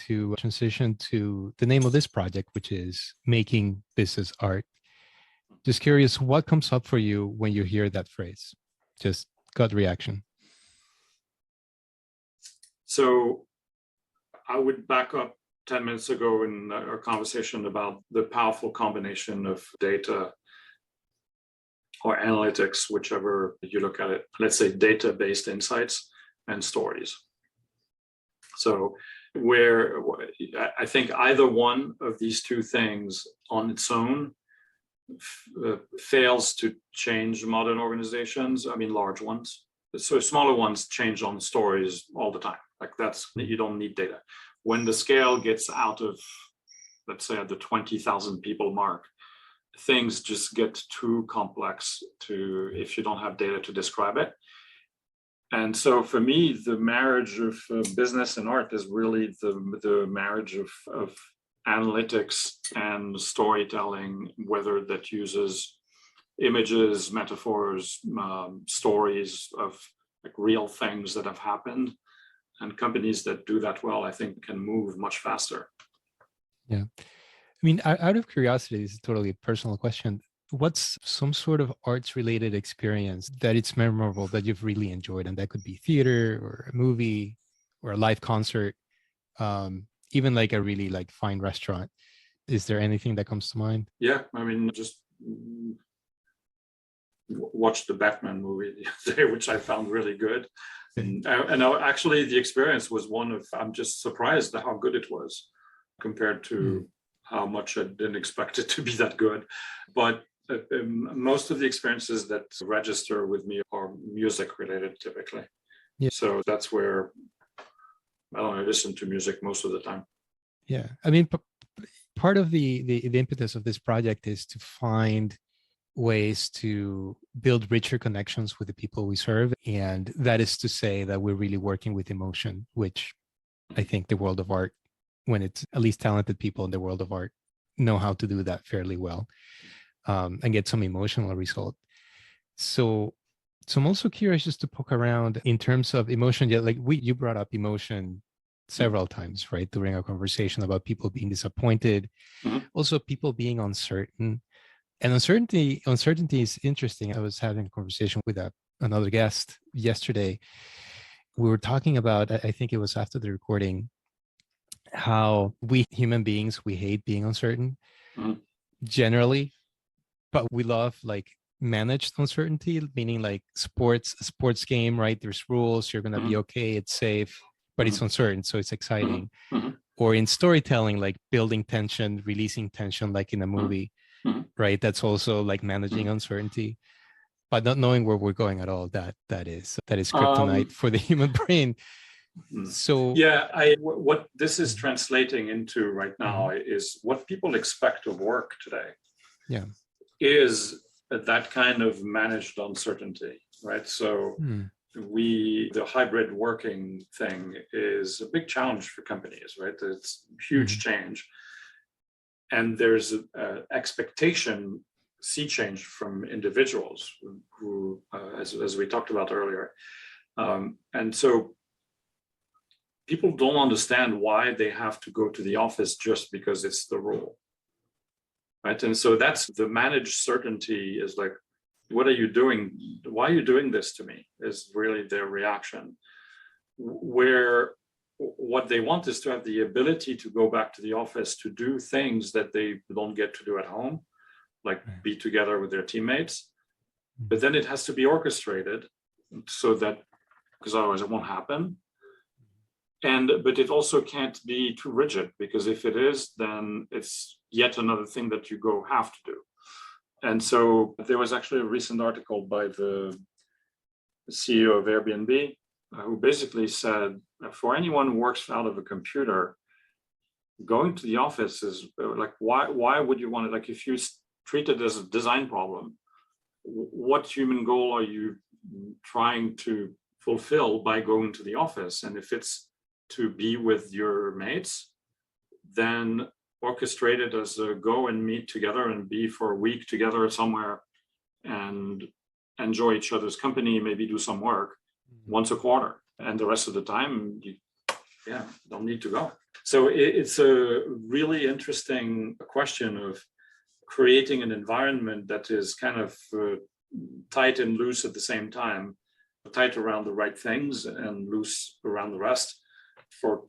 to transition to the name of this project, which is Making Business Art. Just curious, what comes up for you when you hear that phrase? Just gut reaction. So I would back up 10 minutes ago in our conversation about the powerful combination of data or analytics, whichever you look at it, let's say data-based insights and stories. So where I think either one of these two things on its own fails to change modern organizations, I mean, large ones. So smaller ones change on stories all the time. Like you don't need data. When the scale gets out of, let's say, at the 20,000 people mark, things just get too complex if you don't have data to describe it. And so for me, the marriage of business and art is really the marriage of analytics and storytelling, whether that uses images, metaphors, stories of like real things that have happened. And companies that do that well, I think, can move much faster. Yeah. I mean, out of curiosity, this is totally a personal question. What's some sort of arts related experience that it's memorable that you've really enjoyed? And that could be theater or a movie or a live concert, even like a really like fine restaurant. Is there anything that comes to mind? Yeah, I mean, just watched the Batman movie the other day, which I found really good. And actually the experience was one of, I'm just surprised at how good it was compared to how much I didn't expect it to be that good. But most of the experiences that register with me are music related typically. Yeah. So that's where I listen to music most of the time. Yeah. I mean, part of the impetus of this project is to find ways to build richer connections with the people we serve. And that is to say that we're really working with emotion, which I think the world of art, when it's at least talented people in the world of art, know how to do that fairly well, and get some emotional result. So I'm also curious just to poke around in terms of emotion. Yeah, like you brought up emotion several times, right, during our conversation about people being disappointed, also people being uncertain. And uncertainty is interesting. I was having a conversation with another guest yesterday. We were talking about, I think it was after the recording, how we human beings, we hate being uncertain generally, but we love like managed uncertainty, meaning like a sports game, right? There's rules, you're gonna be okay, it's safe, but it's uncertain, so it's exciting. Or in storytelling, like building tension, releasing tension, like in a movie, right? That's also like managing uncertainty, but not knowing where we're going at all. That is kryptonite for the human brain. So yeah, what this is translating into right now is what people expect of work today. Yeah, is that kind of managed uncertainty, right? So the hybrid working thing is a big challenge for companies, right? It's huge change, and there's an expectation sea change from individuals who as we talked about earlier, and so people don't understand why they have to go to the office just because it's the rule, right? And so that's the managed certainty is like, what are you doing? Why are you doing this to me? Is really their reaction. Where what they want is to have the ability to go back to the office to do things that they don't get to do at home, like be together with their teammates. But then it has to be orchestrated so that, because otherwise it won't happen. But it also can't be too rigid, because if it is, then it's yet another thing that you have to do. And so there was actually a recent article by the CEO of Airbnb, who basically said, for anyone who works out of a computer, going to the office is like, why would you want it? Like, if you treat it as a design problem, what human goal are you trying to fulfill by going to the office? And if it's to be with your mates, then orchestrate it as a go and meet together and be for a week together somewhere and enjoy each other's company, maybe do some work once a quarter, and the rest of the time you don't need to go. So it's a really interesting question of creating an environment that is kind of tight and loose at the same time, tight around the right things and loose around the rest, for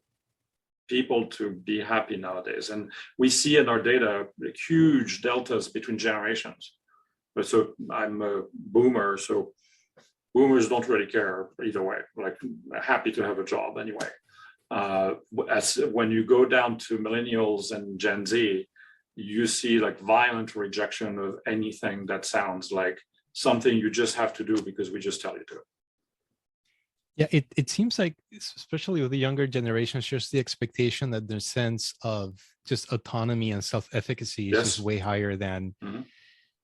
people to be happy nowadays. And we see in our data huge deltas between generations. So I'm a boomer, so boomers don't really care either way, like happy to have a job anyway. As when you go down to millennials and Gen Z, you see like violent rejection of anything that sounds like something you just have to do because we just tell you to. Yeah, it seems like, especially with the younger generations, just the expectation that their sense of just autonomy and self-efficacy is just way higher than,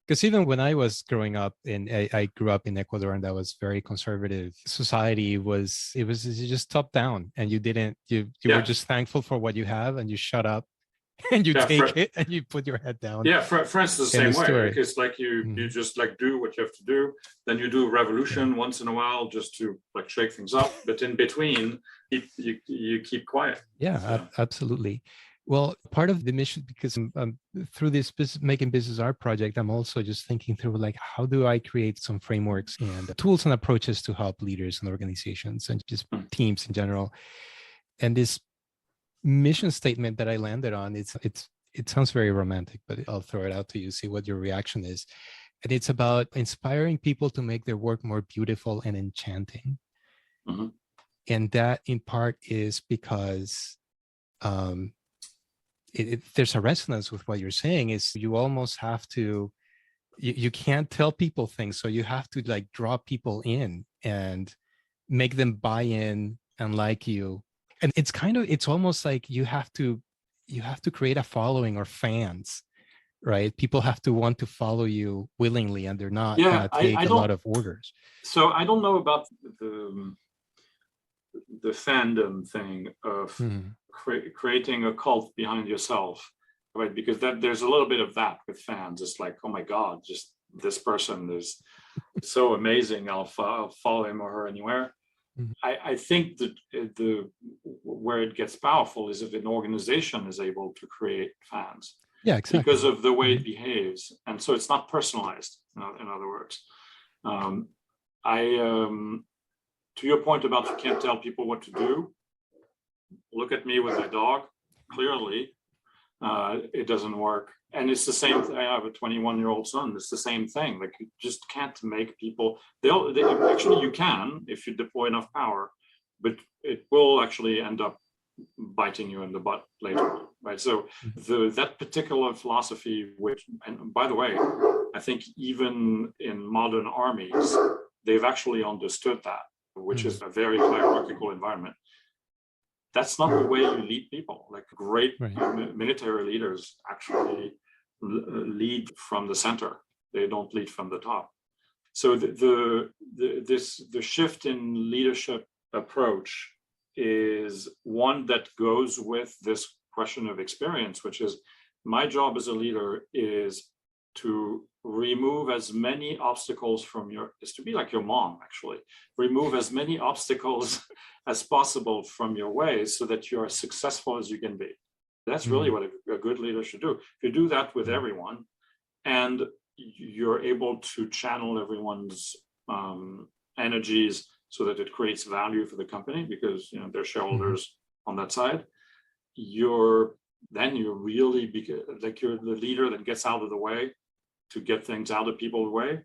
because even when I was growing up, and I grew up in Ecuador, and that was very conservative society, it was just top down, and you were just thankful for what you have, and you shut up and you take it and you put your head down. Yeah, France is the same way. Like, it's like you just like do what you have to do. Then you do a revolution once in a while just to like shake things up. But in between, you keep quiet. Yeah, absolutely. Well, part of the mission, because through this Making Business Art project, I'm also just thinking through like, how do I create some frameworks and tools and approaches to help leaders and organizations and just teams in general. And this mission statement that I landed on, it sounds very romantic, but I'll throw it out to you, see what your reaction is. And it's about inspiring people to make their work more beautiful and enchanting. And that in part is because there's a resonance with what you're saying. Is you almost have to, you can't tell people things, so you have to like draw people in and make them buy in and like you. And it's almost like you have to create a following or fans, right? People have to want to follow you willingly, and they're not going to take a lot of orders. So I don't know about the fandom thing of creating a cult behind yourself, right? Because there's a little bit of that with fans. It's like, oh my God, just this person is so amazing. I'll follow him or her anywhere. I think that where it gets powerful is if an organization is able to create fans. Yeah, exactly. Because of the way it behaves. And so it's not personalized, in other words. To your point about you can't tell people what to do, look at me with my dog. Clearly, it doesn't work. And it's the same thing. I have a 21-year-old son. It's the same thing. Like, you just can't make people, actually, you can if you deploy enough power, but it will actually end up biting you in the butt later, right? So that particular philosophy, which, and by the way, I think even in modern armies, they've actually understood that, which is a very hierarchical environment. That's not the way you lead people. Like, great military leaders actually lead from the center. They don't lead from the top. So the shift in leadership approach is one that goes with this question of experience, which is, my job as a leader is to remove as many obstacles is to be like your mom, actually. Remove as many obstacles as possible from your way so that you're as successful as you can be. That's really what a good leader should do. If you do that with everyone, and you're able to channel everyone's energies so that it creates value for the company, because they're shareholders on that side, you're really like, you're the leader that gets out of the way to get things out of people's way.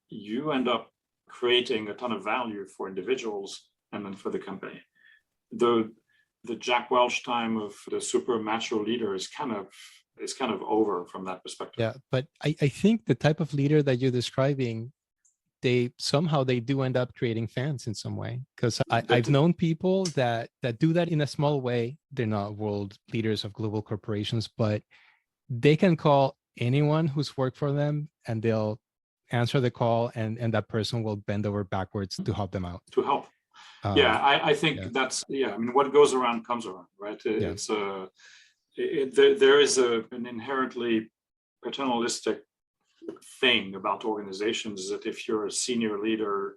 You end up creating a ton of value for individuals and then for the company. The Jack Welch time of the super macho leader is kind of over from that perspective. Yeah, but I think the type of leader that you're describing, they do end up creating fans in some way, because I've known people that do that in a small way. They're not world leaders of global corporations, but they can call anyone who's worked for them and they'll answer the call, and that person will bend over backwards to help them out. To help. I think that's, I mean, what goes around comes around, right? It's there is an inherently paternalistic thing about organizations, is that if you're a senior leader,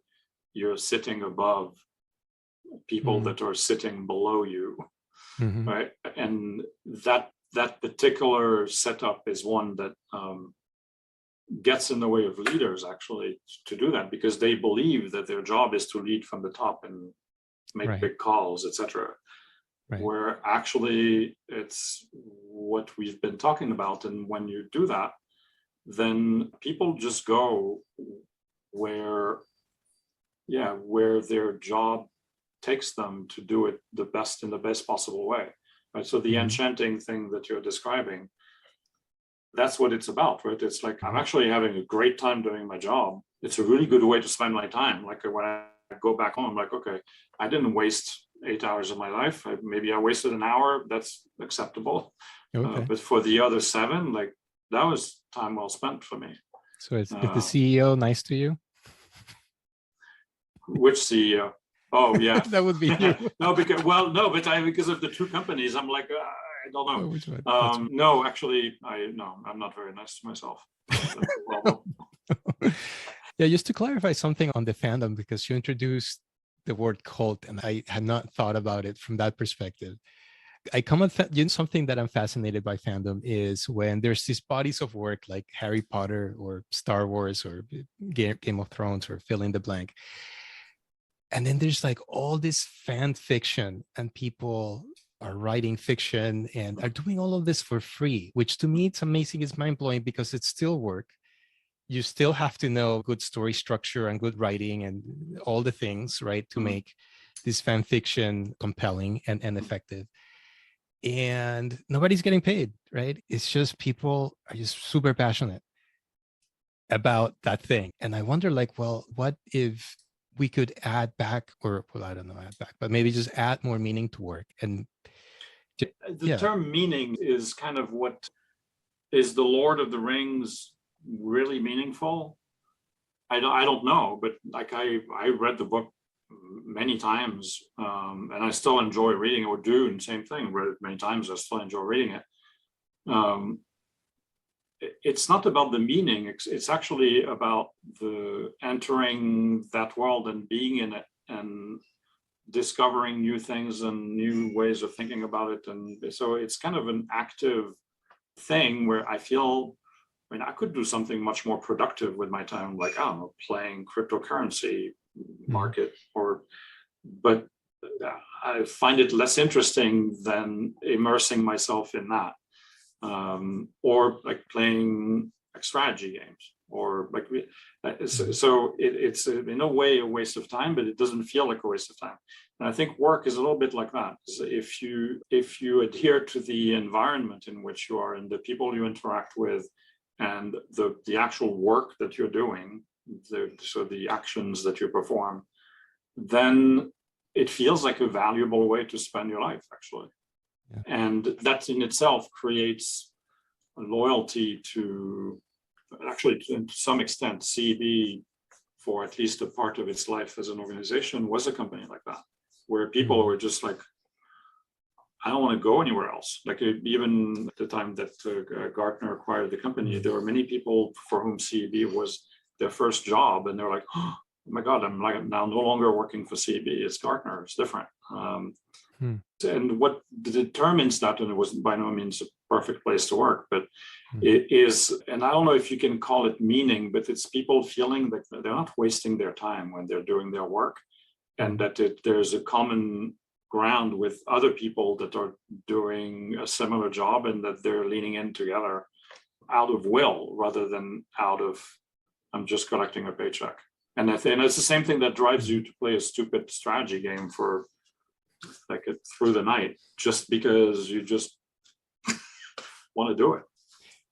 you're sitting above people that are sitting below you, right? And that particular setup is one that gets in the way of leaders, actually, to do that, because they believe that their job is to lead from the top and make big calls, etc. Where actually it's what we've been talking about. And when you do that, then people just go where their job takes them to do it in the best possible way, right? So the enchanting thing that you're describing, that's what it's about, right? It's like, I'm actually having a great time doing my job. It's a really good way to spend my time. Like, when I go back home, I'm like, okay, I didn't waste 8 hours of my life. Maybe I wasted an hour. That's acceptable. But for the other 7, like, that was time well spent for me. So is the CEO nice to you? Which CEO? Oh, yeah. That would be you. because of the 2 companies, I'm like, I don't know. Which one? No, actually, I'm not very nice to myself. Yeah, just to clarify something on the fandom, because you introduced the word cult, and I had not thought about it from that perspective. Something that I'm fascinated by fandom is when there's these bodies of work like Harry Potter or Star Wars or Game of Thrones or fill in the blank. And then there's like all this fan fiction, and people are writing fiction and are doing all of this for free, which to me, it's amazing. It's mind-blowing, because it's still work. You still have to know good story structure and good writing and all the things, right, to make this fan fiction compelling and effective. And nobody's getting paid, right? It's just people are just super passionate about that thing. And I wonder, like, well, what if we could add back, or, well, I don't know, add back, but maybe just add more meaning to work? And the term meaning is kind of what is the Lord of the Rings really meaningful? I don't know, but like, I read the book many times, and I still enjoy reading it. Or do the same thing, read it many times, I still enjoy reading it. It's not about the meaning, it's actually about the entering that world and being in it and discovering new things and new ways of thinking about it. And so it's kind of an active thing where I feel, I mean, I could do something much more productive with my time, like, I don't know, playing cryptocurrency market, but I find it less interesting than immersing myself in that. or like playing like strategy games, or like it's in a way a waste of time, but it doesn't feel like a waste of time. And I think work is a little bit like that. So if you adhere to the environment in which you are and the people you interact with and the actual work that you're doing, so the actions that you perform, then it feels like a valuable way to spend your life, actually. Yeah. And that in itself creates a loyalty to, actually, to some extent, CEB, for at least a part of its life as an organization, was a company like that, where people were just like, I don't want to go anywhere else. Like even at the time that Gartner acquired the company, there were many people for whom CEB was their first job, and they're like, oh my God, I'm now no longer working for CEB. It's Gartner. It's different. And what determines that, and it was by no means a perfect place to work, but it is, and I don't know if you can call it meaning, but it's people feeling that they're not wasting their time when they're doing their work, and that there's a common ground with other people that are doing a similar job, and that they're leaning in together out of will rather than out of, I'm just collecting a paycheck. And I think it's the same thing that drives you to play a stupid strategy game for like through the night, just because you just want to do it.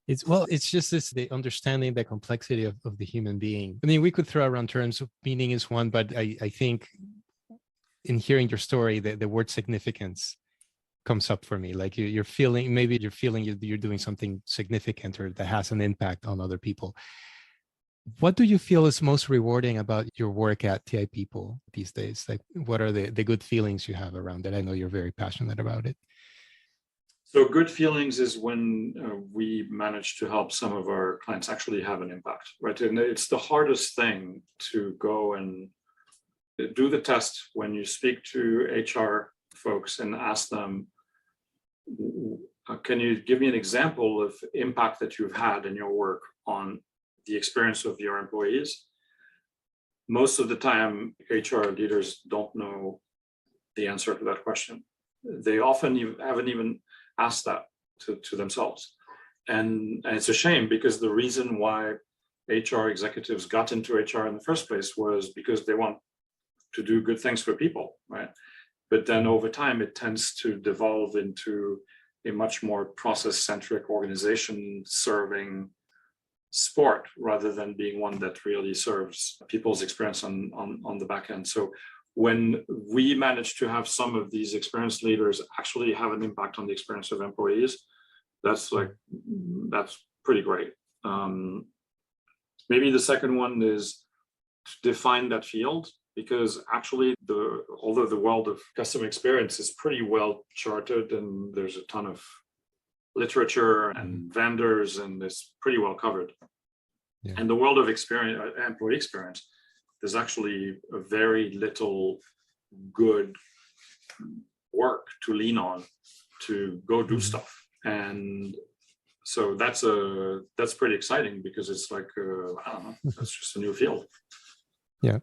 It's just this, the understanding the complexity of the human being. I mean, we could throw around terms of meaning is one, but I think in hearing your story, the word significance comes up for me. Like you're feeling you're doing something significant or that has an impact on other people. What do you feel is most rewarding about your work at TI People these days? Like, what are the good feelings you have around it? I know you're very passionate about it. So good feelings is when we manage to help some of our clients actually have an impact, right? And it's the hardest thing to go and do the test when you speak to HR folks and ask them, can you give me an example of impact that you've had in your work on the experience of your employees? Most of the time, HR leaders don't know the answer to that question. They often haven't even asked that to themselves. And it's a shame, because the reason why HR executives got into HR in the first place was because they want to do good things for people, right? But then over time, it tends to devolve into a much more process-centric organization serving sport, rather than being one that really serves people's experience on the back end. So when we manage to have some of these experienced leaders actually have an impact on the experience of employees, that's pretty great. Maybe the second one is to define that field, because actually although the world of customer experience is pretty well charted, and there's a ton of literature and vendors, and it's pretty well covered. Yeah. And the world of employee experience, there's actually a very little good work to lean on to go do stuff. And so that's pretty exciting, because it's like, I don't know, that's just a new field. Yeah.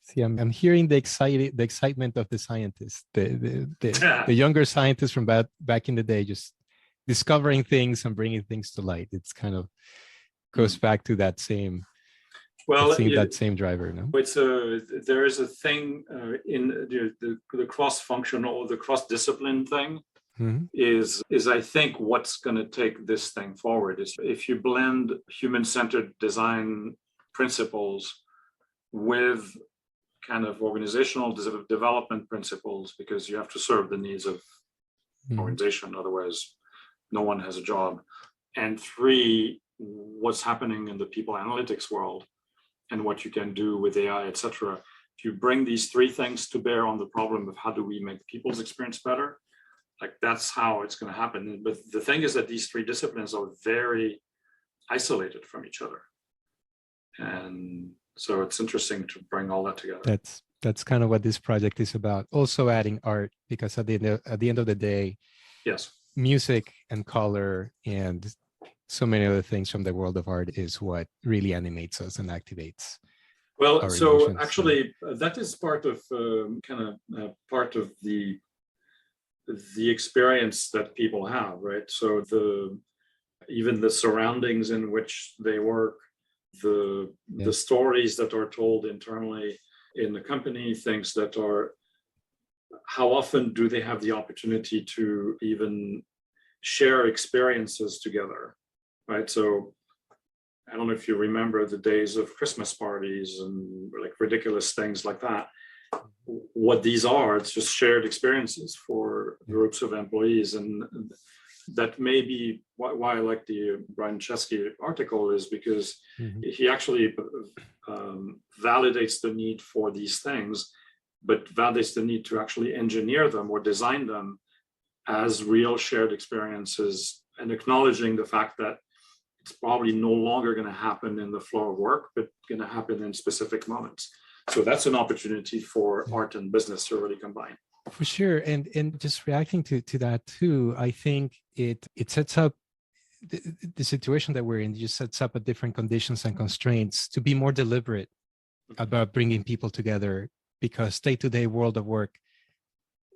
See, I'm hearing the excitement of the scientists, the younger scientists from back in the day, just discovering things and bringing things to light. It's kind of goes back to that same, that same driver. No, there is a thing in the cross-functional, the cross-discipline thing. Is I think what's going to take this thing forward is if you blend human-centered design principles with kind of organizational development principles, because you have to serve the needs of organization, otherwise no one has a job. And three, what's happening in the people analytics world and what you can do with AI, etc. If you bring these three things to bear on the problem of how do we make people's experience better, like that's how it's going to happen. But the thing is that these three disciplines are very isolated from each other. And so it's interesting to bring all that together. That's kind of what this project is about. Also adding art, because at the end of the day, yes, music and color and so many other things from the world of art is what really animates us and activates. Well, so actually, that is part of part of the the experience that people have, right? So even the surroundings in which they work, the stories that are told internally in the company, things that are, how often do they have the opportunity to even share experiences together, right? So I don't know if you remember the days of Christmas parties and like ridiculous things like that. What these are, it's just shared experiences for groups of employees. And that may be why I like the Brian Chesky article, is because he actually validates the need for these things, but validates the need to actually engineer them or design them as real shared experiences, and acknowledging the fact that it's probably no longer going to happen in the flow of work, but going to happen in specific moments. So that's an opportunity for art and business to really combine. For sure. And just reacting to that too, I think it sets up the situation that we're in, just sets up a different conditions and constraints to be more deliberate about bringing people together, because day-to-day world of work,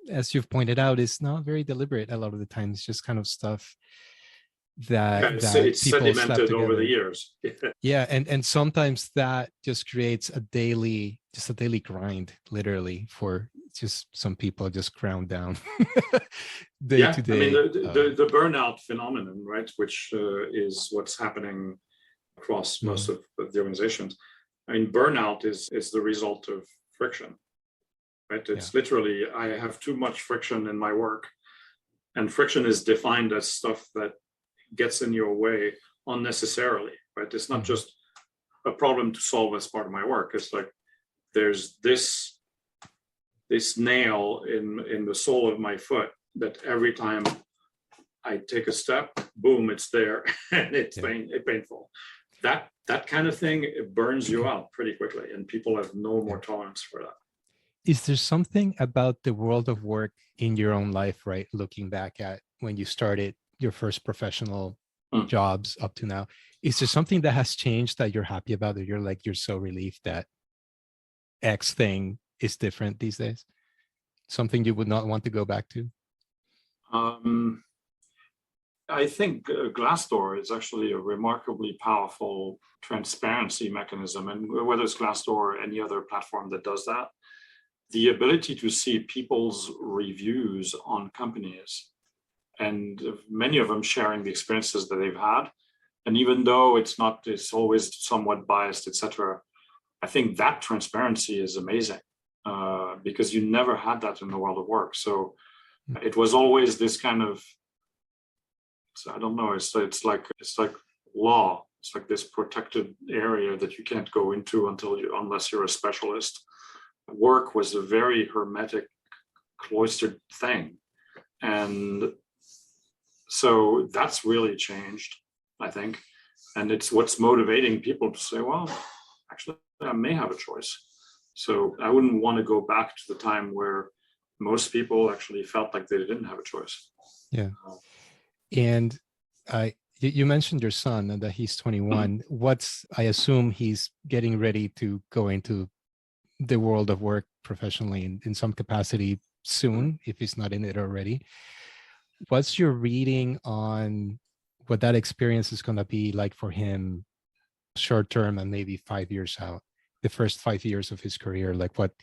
as you've pointed out, is not very deliberate a lot of the time. It's just kind of stuff that it's people slap sedimented together over the years. Yeah, and sometimes that just creates a daily grind, literally, for just some people just ground down day to day. I mean, the burnout phenomenon, right, which is what's happening across most of the organizations. I mean, burnout is the result of friction, right? It's literally, I have too much friction in my work, and friction is defined as stuff that gets in your way unnecessarily, right? It's not just a problem to solve as part of my work. It's like there's this nail in the sole of my foot that every time I take a step, boom, it's there, and it's painful. That kind of thing, it burns you out pretty quickly, and people have no more tolerance for that. Is there something about the world of work in your own life, right, looking back at when you started your first professional jobs up to now, is there something that has changed that you're happy about, that you're so relieved that X thing is different these days? Something you would not want to go back to? I think Glassdoor is actually a remarkably powerful transparency mechanism, and whether it's Glassdoor or any other platform that does that, the ability to see people's reviews on companies, and many of them sharing the experiences that they've had. And even though it's always somewhat biased, etc., I think that transparency is amazing, because you never had that in the world of work. So it was always this kind of, I don't know, it's like law. It's like this protected area that you can't go into unless you're a specialist. Work was a very hermetic, cloistered thing. And so that's really changed, I think. And it's what's motivating people to say, well, actually, I may have a choice. So I wouldn't want to go back to the time where most people actually felt like they didn't have a choice. Yeah. And you mentioned your son and that he's 21. I assume he's getting ready to go into the world of work professionally in some capacity soon, if he's not in it already. What's your reading on what that experience is going to be like for him short term and maybe 5 years out, the first 5 years of his career? Like what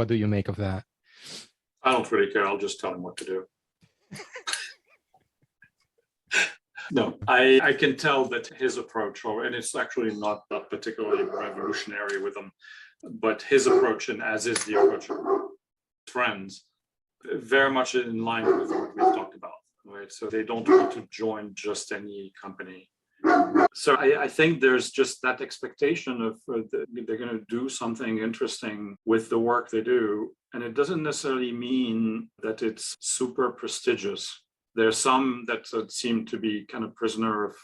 do you make of that? I don't really care. I'll just tell him what to do. No, I can tell that his approach, and it's actually not that particularly revolutionary with him, but his approach, and as is the approach of friends, very much in line with what we've talked about, right? So they don't want to join just any company. So I think there's just that expectation of they're going to do something interesting with the work they do. And it doesn't necessarily mean that it's super prestigious. There's some that seem to be kind of prisoner of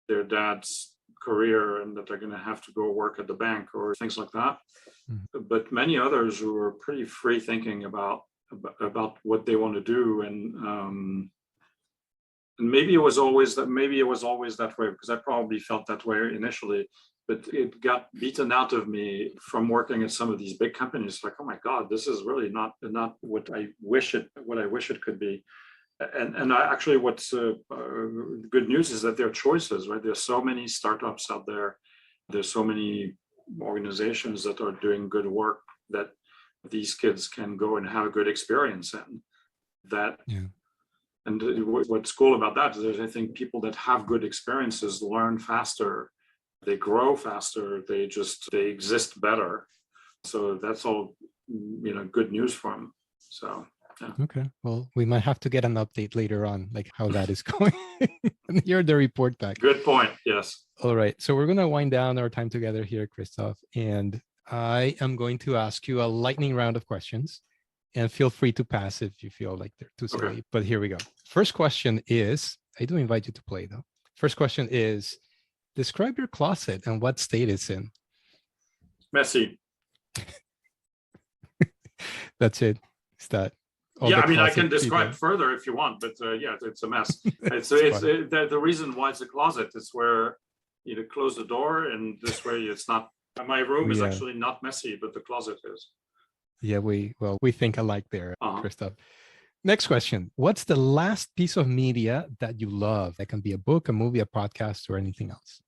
their dad's career and that they're going to have to go work at the bank or things like that. But many others who are pretty free thinking about what they want to do, and maybe it was always that way, because I probably felt that way initially. but it got beaten out of me from working at some of these big companies. Like, oh my God, this is really not what I wish it could be. And actually, what's good news is that there are choices, right? There's so many startups out there. There's so many organizations that are doing good work that these kids can go and have a good experience in. That, Yeah. and what's cool about that is I think people that have good experiences learn faster, they grow faster, they exist better. So that's all, good news for them. So. Yeah. Okay. Well, we might have to get an update later on, like how that is going. And hear the report back. Good point. Yes. All right. So we're going to wind down our time together here, Christophe. And I am going to ask you a lightning round of questions. And feel free to pass if you feel like they're too silly. Okay. But here we go. First question is, I do invite you to play though. First question is, describe your closet and what state it's in. Messy. That's it. Is that? Yeah, I mean, I can describe further if you want, but yeah, it's a mess. It's the reason why it's a closet is where you close the door, and this way it's not. My room is actually not messy, but the closet is. Yeah, we think alike there, Christophe. Next question: what's the last piece of media that you love? That can be a book, a movie, a podcast, or anything else.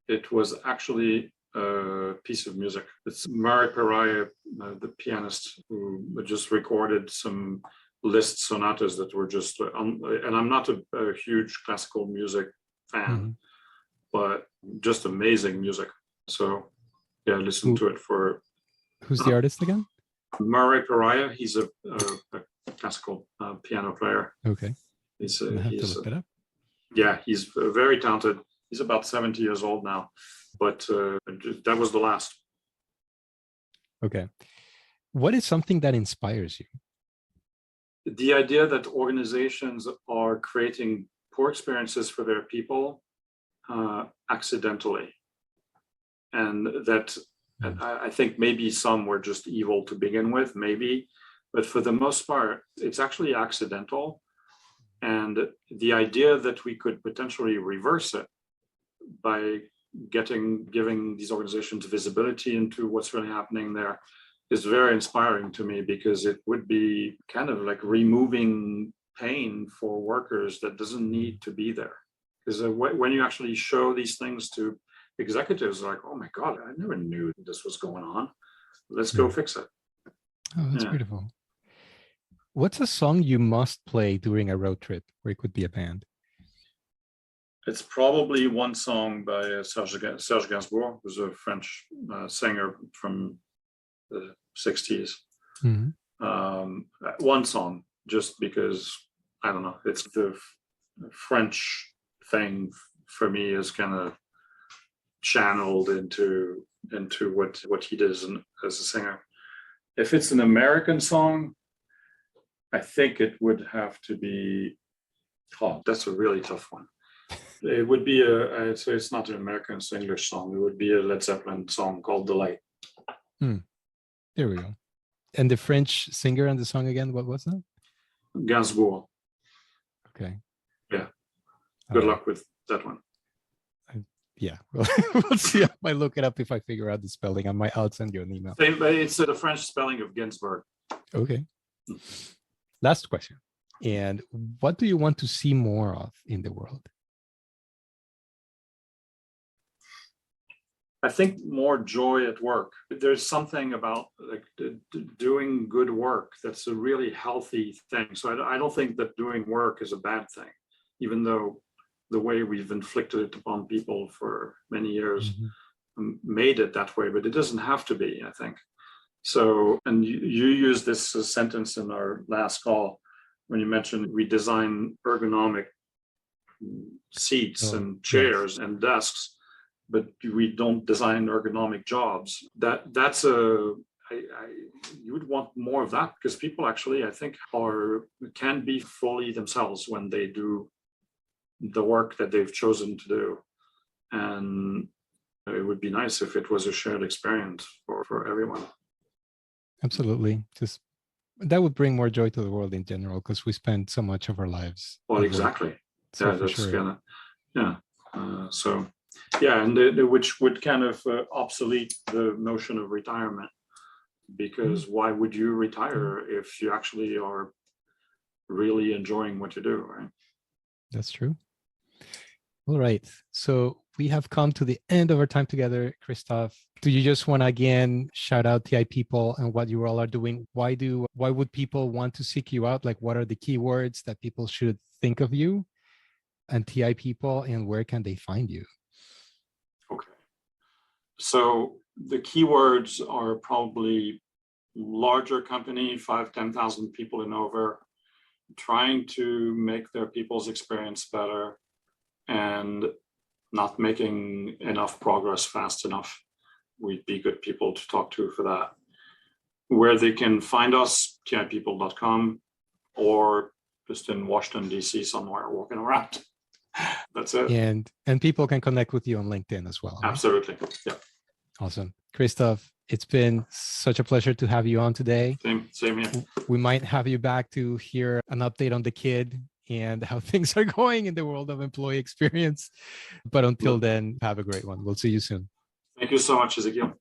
It was actually a piece of music. It's Murray Pariah, the pianist, who just recorded some Liszt sonatas that were just, and I'm not a huge classical music fan, but just amazing music. So yeah, listen to it for. Who's the artist again? Murray Pariah. He's a classical piano player. Okay. He's to look that up. Yeah, he's very talented. He's about 70 years old now. But that was the last. Okay. What is something that inspires you? The idea that organizations are creating poor experiences for their people accidentally. And that I think maybe some were just evil to begin with, maybe. But for the most part, it's actually accidental. And the idea that we could potentially reverse it by giving these organizations visibility into what's really happening there is very inspiring to me, because it would be kind of like removing pain for workers that doesn't need to be there. Because when you actually show these things to executives, like, oh my God, I never knew this was going on. Let's go fix it. Oh, that's beautiful. What's a song you must play during a road trip, or it could be a band? It's probably one song by Serge Gainsbourg, who's a French singer from the 60s. One song, just because, I don't know, it's the French thing for me is kind of channeled into what he does as a singer. If it's an American song, I think it would have to be, that's a really tough one. It would be I'd say it's not an American, it's an English song. It would be a Led Zeppelin song called "Delight." There we go. And the French singer and the song again, what was that? Gainsbourg. Okay. Yeah. Good luck with that one. Yeah, well, we'll see. I might look it up if I figure out the spelling. I'll send you an email. It's the French spelling of Gainsbourg. Okay. Last question. And what do you want to see more of in the world? I think more joy at work. There's something about like doing good work that's a really healthy thing. So I don't think that doing work is a bad thing, even though the way we've inflicted it upon people for many years made it that way, but it doesn't have to be, I think. So, and you used this sentence in our last call when you mentioned we design ergonomic seats and chairs and desks, but we don't design ergonomic jobs. You would want more of that, because people actually, I think, can be fully themselves when they do the work that they've chosen to do. And it would be nice if it was a shared experience for everyone. Absolutely. Just that would bring more joy to the world in general, because we spend so much of our lives. Well, exactly. So yeah, that's sure. gonna. Yeah. So Yeah, and which would kind of obsolete the notion of retirement, because why would you retire if you actually are really enjoying what you do, right? That's true. All right. So we have come to the end of our time together, Christophe. Do you just want to again shout out TI people and what you all are doing? Why would people want to seek you out? Like, what are the keywords that people should think of you and TI people, and where can they find you? Okay. So the keywords are probably larger company, 5,000-10,000 people and over, trying to make their people's experience better and not making enough progress fast enough. We'd be good people to talk to for that. Where they can find us, tipeople.com, or just in Washington, DC somewhere walking around. That's it. And people can connect with you on LinkedIn as well. Right? Absolutely. Yeah. Awesome. Christophe, it's been such a pleasure to have you on today. Same here. We might have you back to hear an update on the kid and how things are going in the world of employee experience. But until then, have a great one. We'll see you soon. Thank you so much, Ezekiel.